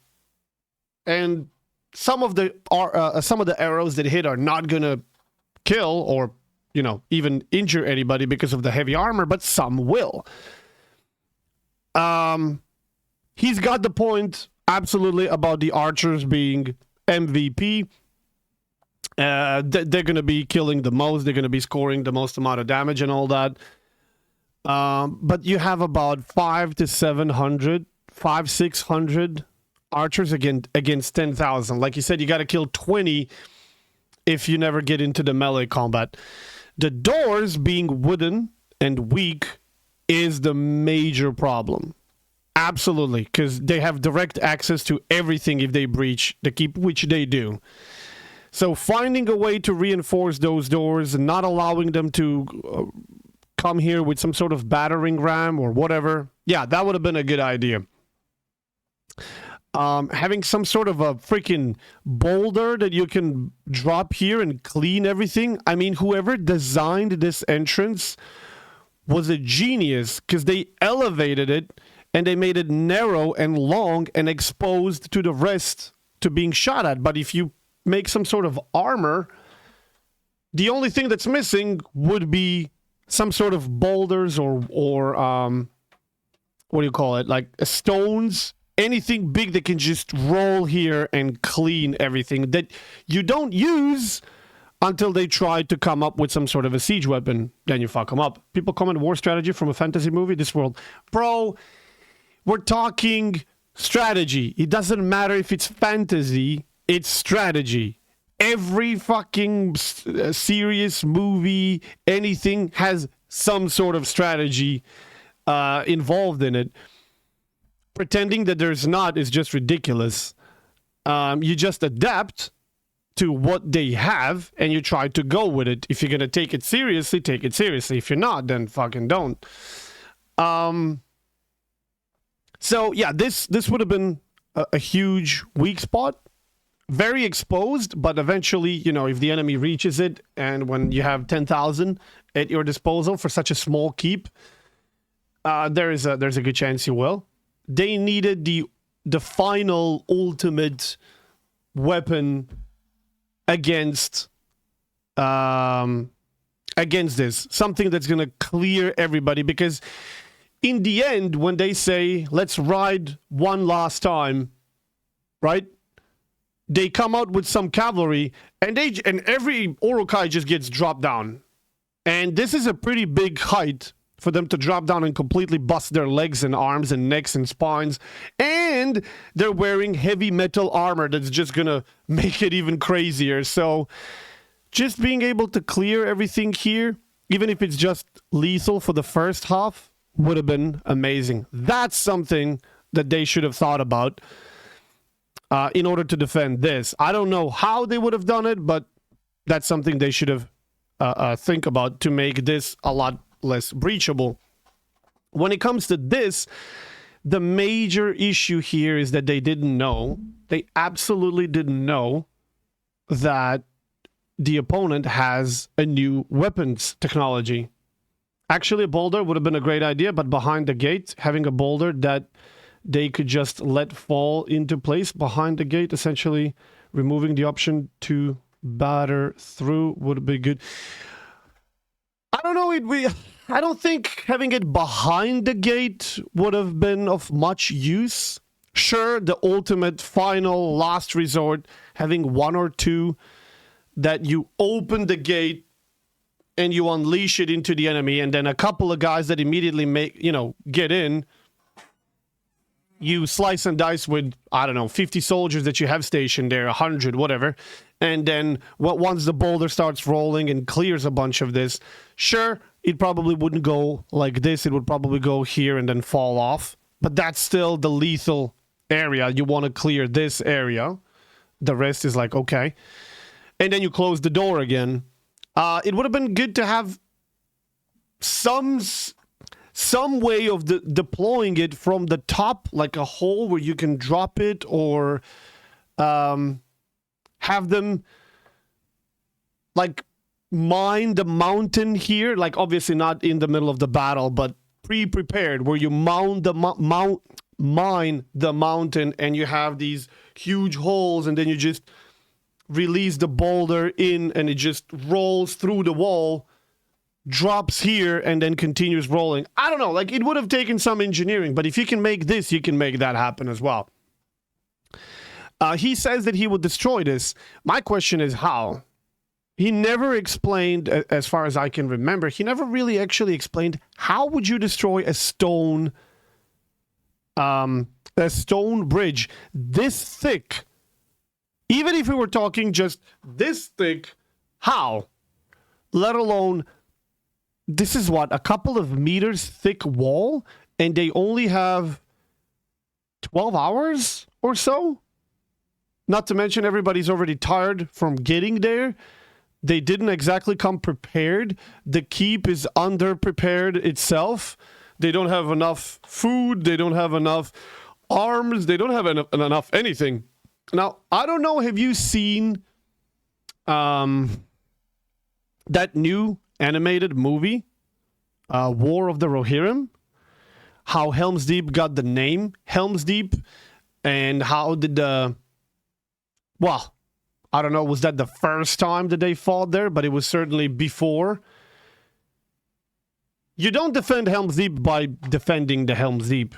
and some of the arrows that hit are not gonna kill or, you know, even injure anybody because of the heavy armor, but some will. He's got the point absolutely about the archers being MVP. They're going to be killing the most. They're going to be scoring the most amount of damage and all that. But you have about 500 to 700, 600 archers against 10,000. Like you said, you got to kill 20 if you never get into the melee combat. The doors being wooden and weak is the major problem. Absolutely, because they have direct access to everything if they breach the keep, which they do. So finding a way to reinforce those doors and not allowing them to come here with some sort of battering ram or whatever, yeah, that would have been a good idea. Having some sort of a freaking boulder that you can drop here and clean everything. I mean, whoever designed this entrance was a genius, because they elevated it and they made it narrow and long and exposed to the rest to being shot at. But if you make some sort of armor, the only thing that's missing would be some sort of boulders or what do you call it? Like stones, anything big that can just roll here and clean everything that you don't use until they try to come up with some sort of a siege weapon. Then you fuck them up. People comment war strategy from a fantasy movie, this world. Bro, we're talking strategy. It doesn't matter if it's fantasy, it's strategy. Every fucking serious movie, anything has some sort of strategy involved in it. Pretending that there's not is just ridiculous. You just adapt to what they have and you try to go with it. If you're gonna take it seriously, take it seriously. If you're not, then fucking don't. So yeah, this would have been a huge weak spot. Very exposed, but eventually, you know, if the enemy reaches it, and when you have 10,000 at your disposal for such a small keep, there's a good chance you will. They needed the final ultimate weapon against this, something that's gonna clear everybody, because in the end, when they say let's ride one last time, right? They come out with some cavalry, and every Uruk-hai just gets dropped down. And this is a pretty big height for them to drop down and completely bust their legs and arms and necks and spines. And they're wearing heavy metal armor that's just gonna make it even crazier. So just being able to clear everything here, even if it's just lethal for the first half, would have been amazing. That's something that they should have thought about. In order to defend this. I don't know how they would have done it, but that's something they should have think about to make this a lot less breachable. When it comes to this, the major issue here is that they didn't know. They absolutely didn't know that the opponent has a new weapons technology. Actually, a boulder would have been a great idea, but behind the gate, having a boulder that they could just let fall into place behind the gate, essentially removing the option to batter through would be good. I don't know, I don't think having it behind the gate would have been of much use. Sure, the ultimate, final, last resort, having one or two that you open the gate and you unleash it into the enemy, and then a couple of guys that immediately get in. You slice and dice with, I don't know, 50 soldiers that you have stationed there, 100, whatever. And then once the boulder starts rolling and clears a bunch of this, sure, it probably wouldn't go like this. It would probably go here and then fall off. But that's still the lethal area. You want to clear this area. The rest is like, okay. And then you close the door again. It would have been good to have some way of deploying it from the top, like a hole where you can drop it, or have them like mine the mountain here, like obviously not in the middle of the battle, but pre-prepared, where you mine the mountain and you have these huge holes, and then you just release the boulder in and it just rolls through the wall, drops here, and then continues rolling. I don't know, like it would have taken some engineering, but if you can make this, you can make that happen as well. He says that he would destroy this. My question is how? He never explained, as far as I can remember, he never really actually explained how would you destroy a stone bridge this thick. Even if we were talking just this thick, how? Let alone, this is what, a couple of meters thick wall, and they only have 12 hours or so? Not to mention everybody's already tired from getting there. They didn't exactly come prepared. The keep is underprepared itself. They don't have enough food. They don't have enough arms. They don't have enough anything. Now, I don't know, have you seen that new animated movie, War of the Rohirrim? How Helms Deep got the name Helms Deep, and how did well, I don't know, was that the first time that they fought there? But it was certainly before. You don't defend Helms Deep by defending the Helms Deep.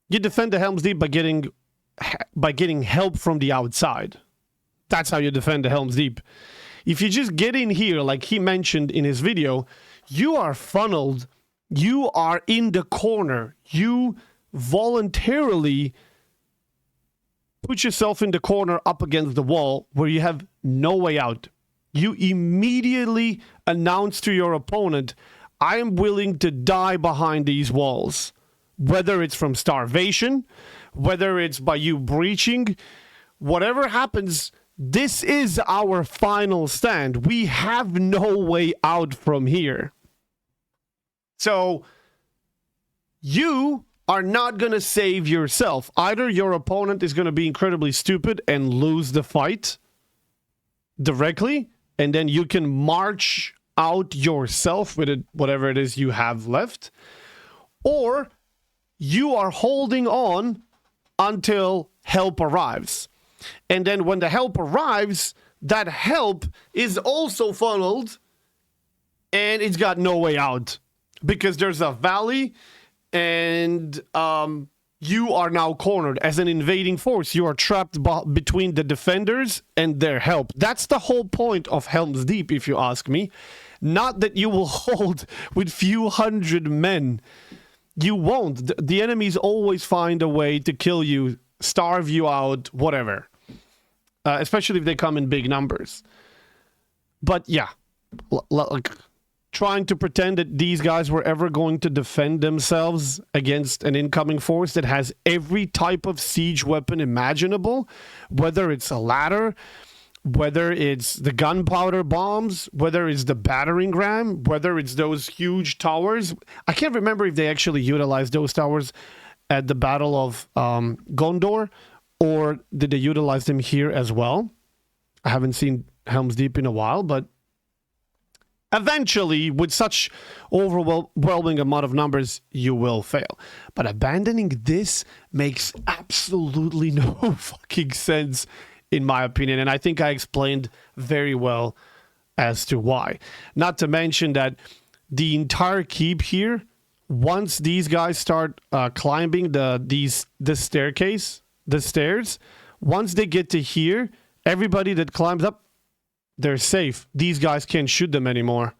You defend the Helms Deep by getting help from the outside. That's how you defend the Helms Deep. If you just get in here, like he mentioned in his video, you are funneled. You are in the corner. You voluntarily put yourself in the corner up against the wall where you have no way out. You immediately announce to your opponent, I am willing to die behind these walls. Whether it's from starvation, whether it's by you breaching, whatever happens, this is our final stand. We have no way out from here. So, you are not going to save yourself. Either your opponent is going to be incredibly stupid and lose the fight directly, and then you can march out yourself with it, whatever it is you have left, or you are holding on until help arrives. And then when the help arrives, that help is also funneled, and it's got no way out because there's a valley. And you are now cornered as an invading force. You are trapped between the defenders and their help. That's the whole point of Helms Deep, if you ask me. Not that you will hold with few hundred men. You won't. The enemies always find a way to kill you, starve you out, whatever. Especially if they come in big numbers. But yeah, like, trying to pretend that these guys were ever going to defend themselves against an incoming force that has every type of siege weapon imaginable, whether it's a ladder, whether it's the gunpowder bombs, whether it's the battering ram, whether it's those huge towers. I can't remember if they actually utilized those towers at the Battle of Gondor, or did they utilize them here as well? I haven't seen Helms Deep in a while, but eventually, with such overwhelming amount of numbers, you will fail. But abandoning this makes absolutely no fucking sense, in my opinion. And I think I explained very well as to why. Not to mention that the entire keep here, once these guys start climbing the stairs, once they get to here, everybody that climbs up, they're safe. These guys can't shoot them anymore.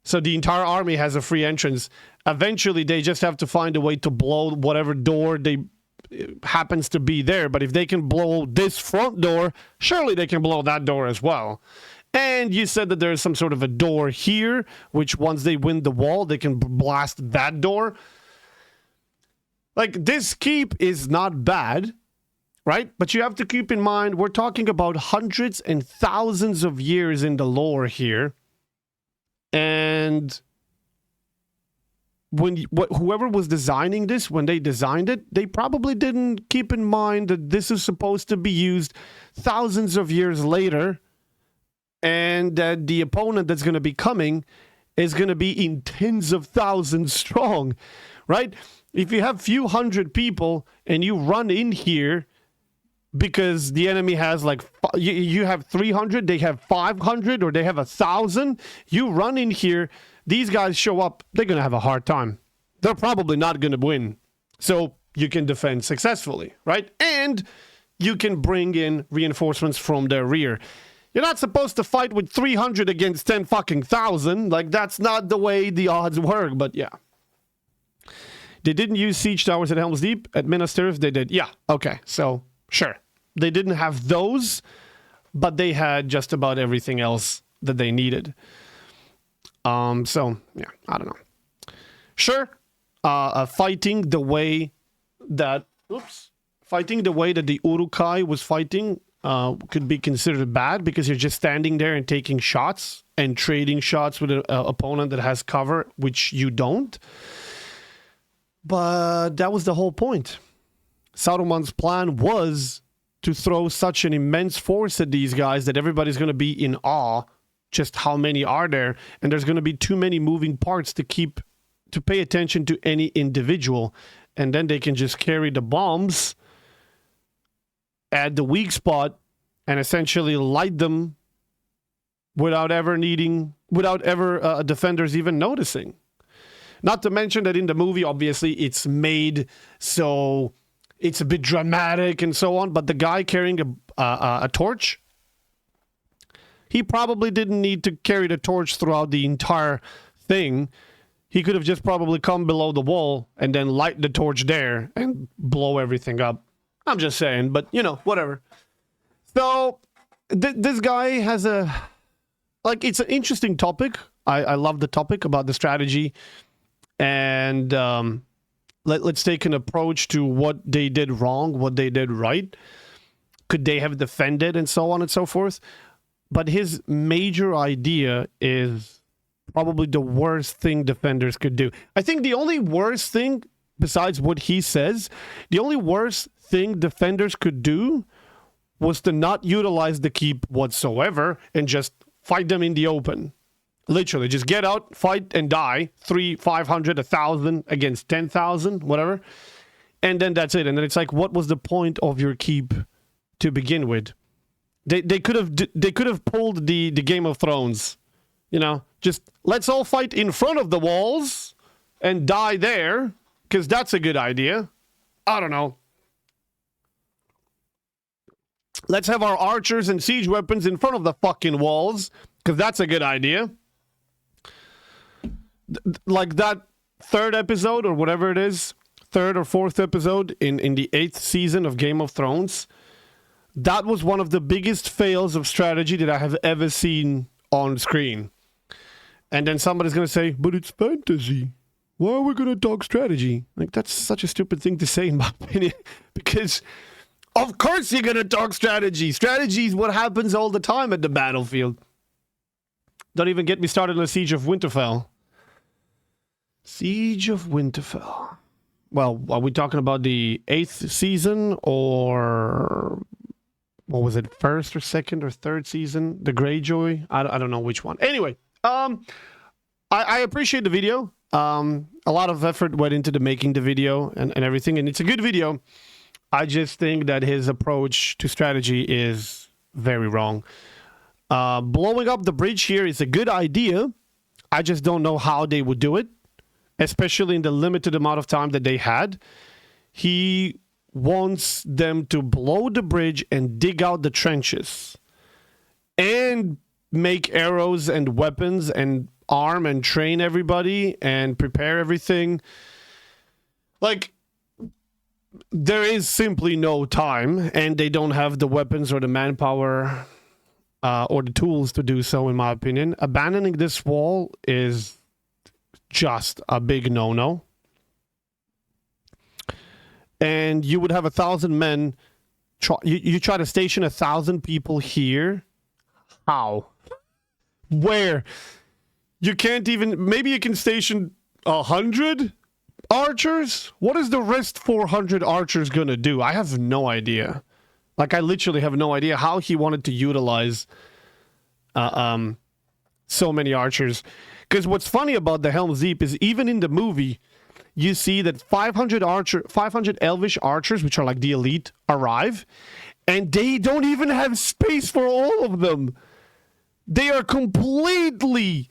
So the entire army has a free entrance. Eventually, they just have to find a way to blow whatever door they happens to be there. But if they can blow this front door, surely they can blow that door as well. And you said that there's some sort of a door here, which once they win the wall, they can blast that door. Like, this keep is not bad, right? But you have to keep in mind, we're talking about hundreds and thousands of years in the lore here. And when whoever was designing this, when they designed it, they probably didn't keep in mind that this is supposed to be used thousands of years later and that the opponent that's going to be coming is going to be in tens of thousands strong, right? If you have few hundred people and you run in here because the enemy has like, you have 300, they have 500, or they have 1,000, you run in here, these guys show up, they're going to have a hard time. They're probably not going to win. So you can defend successfully, right? And you can bring in reinforcements from their rear. You're not supposed to fight with 300 against 10 fucking thousand. Like, that's not the way the odds work, but yeah. They didn't use siege towers at Helms Deep. At Minas Tirith, they did. Yeah, okay, so, sure. They didn't have those, but they had just about everything else that they needed. So, yeah, I don't know. Sure, fighting the way that... Oops. Fighting the way that the Uruk-hai was fighting could be considered bad because you're just standing there and taking shots and trading shots with an opponent that has cover, which you don't. But that was the whole point. Saruman's plan was to throw such an immense force at these guys that everybody's going to be in awe just how many are there, and there's going to be too many moving parts to pay attention to any individual, and then they can just carry the bombs at the weak spot and essentially light them without ever defenders even noticing. Not to mention that in the movie, obviously, it's made so it's a bit dramatic and so on, but the guy carrying a torch, he probably didn't need to carry the torch throughout the entire thing. He could have just probably come below the wall and then light the torch there and blow everything up. I'm just saying, but, you know, whatever. So, this guy has a... Like, it's an interesting topic. I love the topic about the strategy. And let's take an approach to what they did wrong, what they did right. Could they have defended and so on and so forth? But his major idea is probably the worst thing defenders could do. I think the only worst thing, besides what he says, the only worst thing defenders could do was to not utilize the keep whatsoever and just fight them in the open. Literally, just get out, fight, and die. 300, 500, 1,000 against 10,000, whatever. And then that's it. And then it's like, what was the point of your keep to begin with? They could have pulled the Game of Thrones. You know, just let's all fight in front of the walls and die there, because that's a good idea. I don't know. Let's have our archers and siege weapons in front of the fucking walls, because that's a good idea. Like that third episode, or whatever it is, third or fourth episode in the 8th season of Game of Thrones, that was one of the biggest fails of strategy that I have ever seen on screen. And then somebody's going to say, but it's fantasy. Why are we going to talk strategy? Like, that's such a stupid thing to say, in my opinion. Because, of course you're going to talk strategy. Strategy is what happens all the time at the battlefield. Don't even get me started on the Siege of Winterfell. Siege of Winterfell. Well, are we talking about the 8th season, or... what was it, first or second or third season? The Greyjoy? I don't know which one. Anyway, I appreciate the video. A lot of effort went into the making the video and everything, and it's a good video. I just think that his approach to strategy is very wrong. Blowing up the bridge here is a good idea. I just don't know how they would do it, especially in the limited amount of time that they had. He wants them to blow the bridge and dig out the trenches and make arrows and weapons and arm and train everybody and prepare everything. Like, there is simply no time, and they don't have the weapons or the manpower or the tools to do so, in my opinion. Abandoning this wall is just a big no-no. And you would have 1,000 men. You try to station 1,000 people here. How? Where? You can't even... Maybe you can station 100 archers? What is the rest 400 archers gonna do? I have no idea. Like, I literally have no idea how he wanted to utilize so many archers. Because what's funny about the Helm's Deep is even in the movie, you see that 500 elvish archers, which are like the elite, arrive, and they don't even have space for all of them. They are completely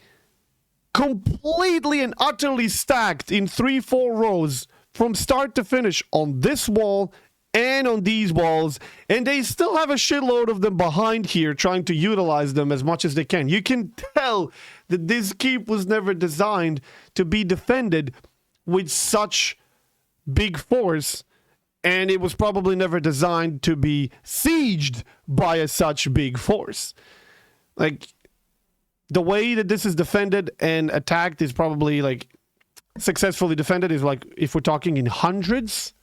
and utterly stacked in 3-4 rows from start to finish on this wall and on these walls, and they still have a shitload of them behind here trying to utilize them as much as they can. You can tell that this keep was never designed to be defended with such big force, and it was probably never designed to be sieged by such big force. Like, the way that this is defended and attacked is probably, like, successfully defended is, like, if we're talking in hundreds,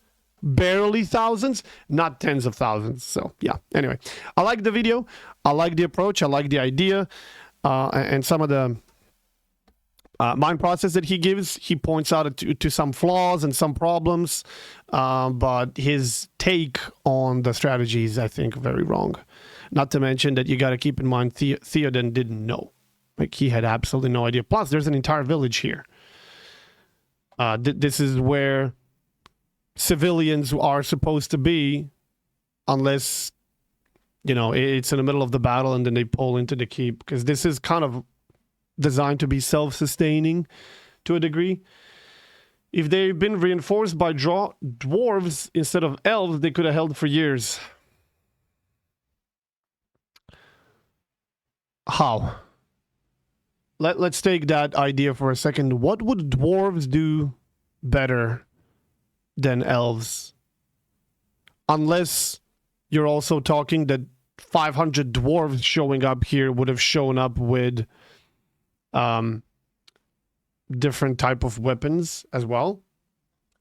barely thousands, not tens of thousands. So, yeah. Anyway, I like the video. I like the approach. I like the idea. And some of the mind process that he gives. He points out to some flaws and some problems. But his take on the strategy is, I think, very wrong. Not to mention that you got to keep in mind Theoden didn't know. Like, he had absolutely no idea. Plus, there's an entire village here. This is where civilians are supposed to be, unless, you know, it's in the middle of the battle and then they pull into the keep. Because this is kind of designed to be self-sustaining to a degree. If they've been reinforced by dwarves instead of elves, they could have held for years. How? Let's take that idea for a second. What would dwarves do better than elves? Unless you're also talking that 500 dwarves showing up here would have shown up with different type of weapons as well.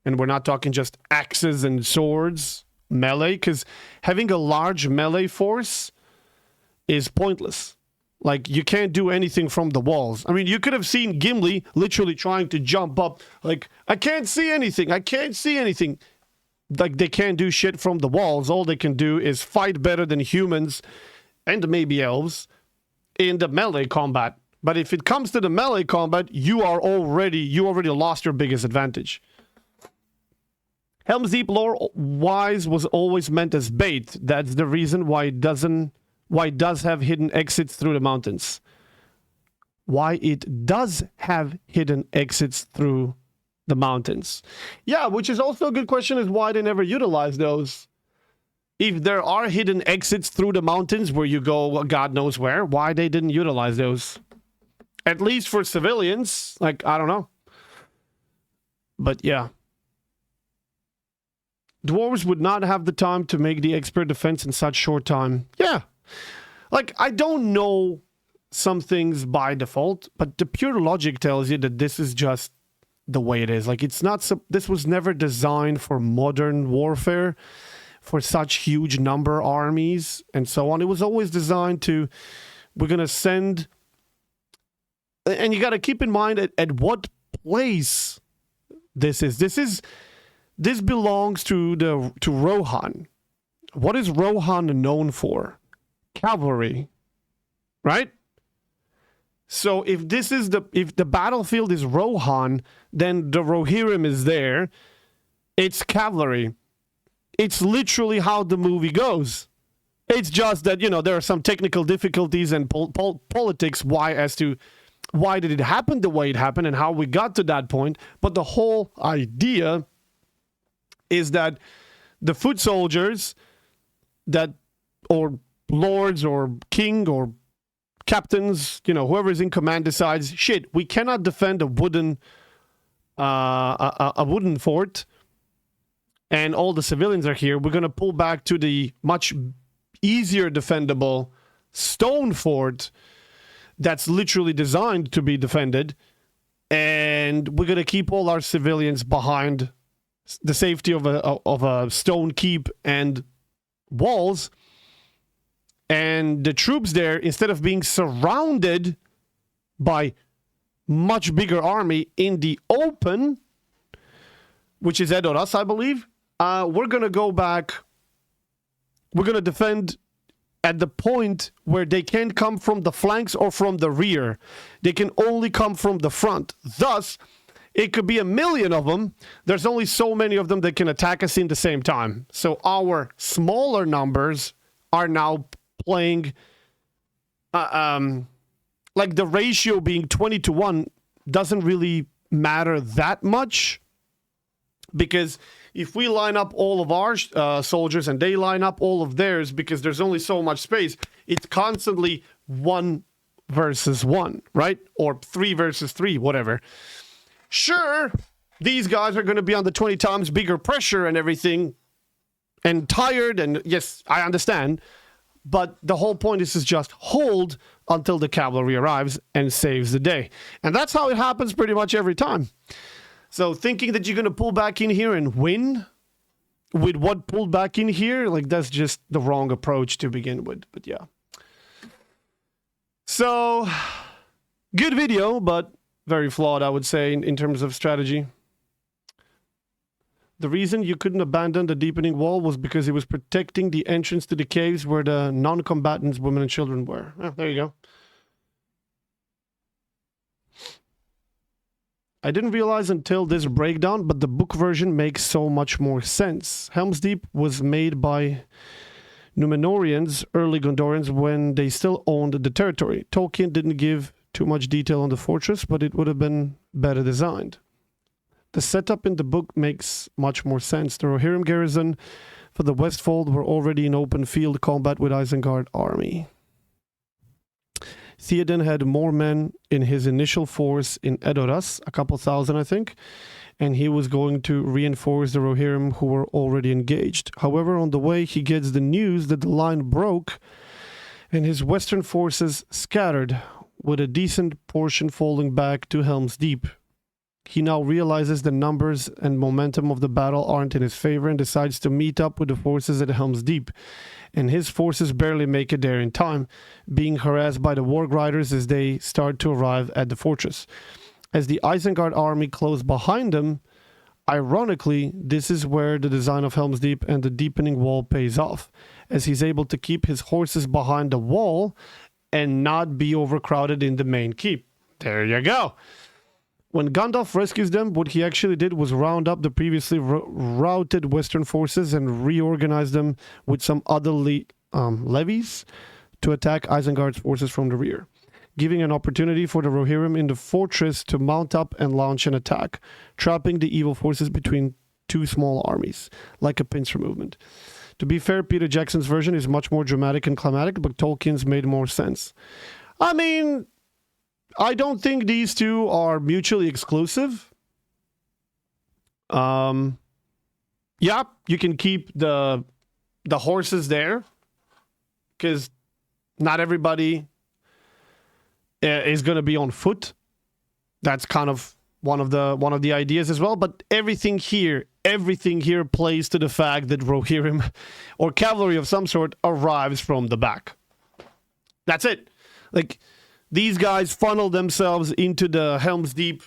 And we're not talking just axes and swords, melee, because having a large melee force is pointless. Like, you can't do anything from the walls. I mean, you could have seen Gimli literally trying to jump up. Like, I can't see anything. I can't see anything. Like, they can't do shit from the walls. All they can do is fight better than humans and maybe elves in the melee combat. But if it comes to the melee combat, you already lost your biggest advantage. Helm's Deep lore-wise was always meant as bait. That's the reason why it does have hidden exits through the mountains. Why it does have hidden exits through the mountains. Yeah, which is also a good question, is why they never utilize those. If there are hidden exits through the mountains where you go God knows where, why they didn't utilize those? At least for civilians. Like, I don't know. But yeah. Dwarves would not have the time to make the expert defense in such short time. Yeah. Like, I don't know some things by default, but the pure logic tells you that this is just the way it is. Like, it's not, this was never designed for modern warfare, for such huge number armies and so on. It was always designed to, we're going to send, and you got to keep in mind at what place this is. This belongs to Rohan. What is Rohan known for? Cavalry, right? So if the battlefield is Rohan, then the Rohirrim is there. It's cavalry. It's literally how the movie goes. It's just that, you know, there are some technical difficulties and politics as to why did it happen the way it happened and how we got to that point. But the whole idea is that the foot soldiers or lords or king or captains, you know, whoever is in command decides, shit, we cannot defend a wooden fort, and all the civilians are here. We're going to pull back to the much easier defendable stone fort that's literally designed to be defended, and we're going to keep all our civilians behind the safety of a stone keep and walls. And the troops there, instead of being surrounded by much bigger army in the open, which is Edoras, I believe, we're going to go back. We're going to defend at the point where they can't come from the flanks or from the rear. They can only come from the front. Thus, it could be 1,000,000 of them. There's only so many of them that can attack us in the same time. So our smaller numbers are now playing... like the ratio being 20-1 doesn't really matter that much. Because if we line up all of our soldiers and they line up all of theirs, because there's only so much space, it's constantly 1 versus 1, right? Or 3 versus 3, whatever. Sure, these guys are going to be under 20 times bigger pressure and everything, and tired, and yes, I understand. But the whole point is to just hold until the cavalry arrives and saves the day. And that's how it happens pretty much every time. So thinking that you're going to pull back in here and win with what pulled back in here, like that's just the wrong approach to begin with. But yeah. So, good video, but very flawed, I would say, in terms of strategy. The reason you couldn't abandon the deepening wall was because it was protecting the entrance to the caves where the non-combatants, women and children were. Oh, there you go. I didn't realize until this breakdown, but the book version makes so much more sense. Helms Deep was made by Numenorians, early Gondorians, when they still owned the territory. Tolkien didn't give too much detail on the fortress, but it would have been better designed. The setup in the book makes much more sense. The Rohirrim garrison for the Westfold were already in open field combat with Isengard army. Theoden had more men in his initial force in Edoras, a couple thousand, I think, and he was going to reinforce the Rohirrim who were already engaged. However, on the way, he gets the news that the line broke and his western forces scattered, with a decent portion falling back to Helm's Deep. He now realizes the numbers and momentum of the battle aren't in his favor and decides to meet up with the forces at Helm's Deep. And his forces barely make it there in time, being harassed by the Warg Riders as they start to arrive at the fortress. As the Isengard army close behind them, ironically, this is where the design of Helm's Deep and the deepening wall pays off, as he's able to keep his horses behind the wall and not be overcrowded in the main keep. There you go. When Gandalf rescues them, what he actually did was round up the previously routed Western forces and reorganize them with some other levies to attack Isengard's forces from the rear, giving an opportunity for the Rohirrim in the fortress to mount up and launch an attack, trapping the evil forces between two small armies, like a pincer movement. To be fair, Peter Jackson's version is much more dramatic and climatic, but Tolkien's made more sense. I mean, I don't think these two are mutually exclusive. Yeah, you can keep the horses there, because not everybody is going to be on foot. That's kind of one of the ideas as well. But everything here plays to the fact that Rohirrim or cavalry of some sort arrives from the back. That's it. Like, these guys funnel themselves into the Helm's Deep,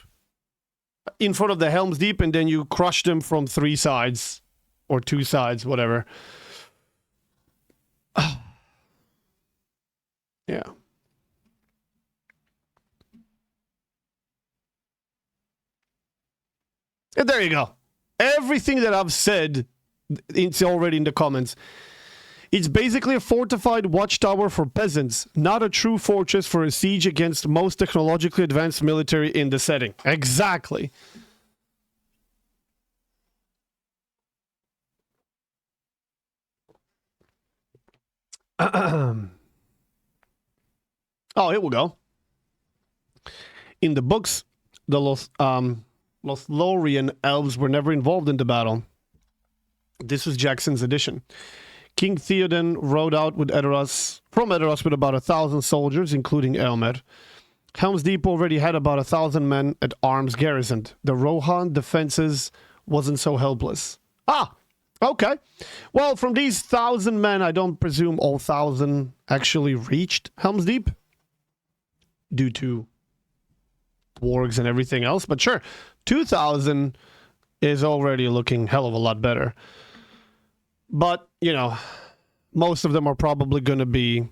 in front of the Helm's Deep, and then you crush them from 3 sides or 2 sides, whatever. Yeah. And there you go. Everything that I've said, it's already in the comments. It's basically a fortified watchtower for peasants, not a true fortress for a siege against most technologically advanced military in the setting. Exactly. Oh, here we go. In the books, the Lothlorien elves were never involved in the battle. This was Jackson's addition. King Theoden rode out with from Edoras with about 1,000 soldiers, including Eomer. Helm's Deep already had about 1,000 men at arms garrisoned. The Rohan defenses wasn't so helpless. Ah, okay. Well, from these 1,000 men, I don't presume all 1,000 actually reached Helm's Deep due to wargs and everything else. But sure, 2,000 is already looking hell of a lot better. But, you know, most of them are probably going to be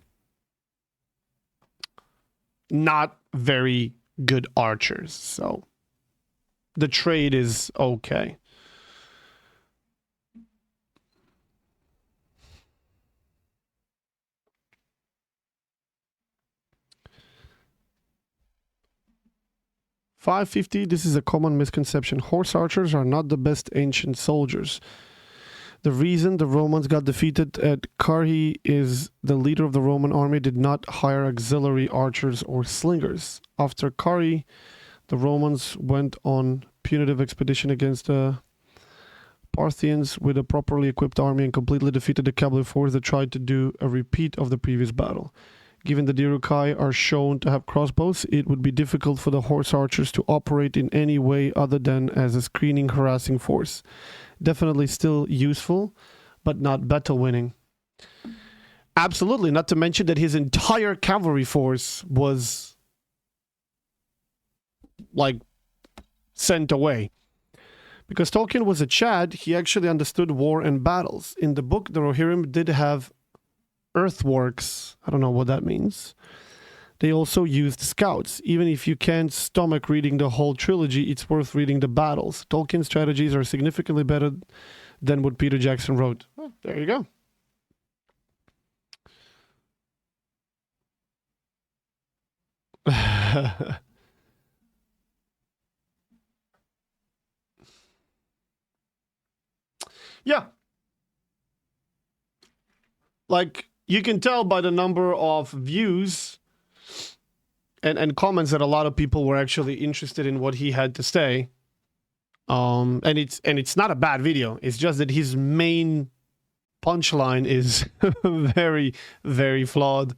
not very good archers. So the trade is okay. $550. This is a common misconception. Horse archers are not the best ancient soldiers. The reason the Romans got defeated at Carrhae is the leader of the Roman army did not hire auxiliary archers or slingers. After Carrhae, the Romans went on punitive expedition against the Parthians with a properly equipped army and completely defeated the cavalry force that tried to do a repeat of the previous battle. Given that the Uruk-hai are shown to have crossbows, it would be difficult for the horse archers to operate in any way other than as a screening, harassing force. Definitely still useful, but not battle winning. Absolutely, not to mention that his entire cavalry force was like sent away. Because Tolkien was a Chad, he actually understood war and battles. In the book, the Rohirrim did have earthworks. I don't know what that means. They also used scouts. Even if you can't stomach reading the whole trilogy, it's worth reading the battles. Tolkien's strategies are significantly better than what Peter Jackson wrote. Oh, there you go. Yeah. Like, you can tell by the number of views and comments that a lot of people were actually interested in what he had to say. And it's not a bad video. It's just that his main punchline is very, very flawed.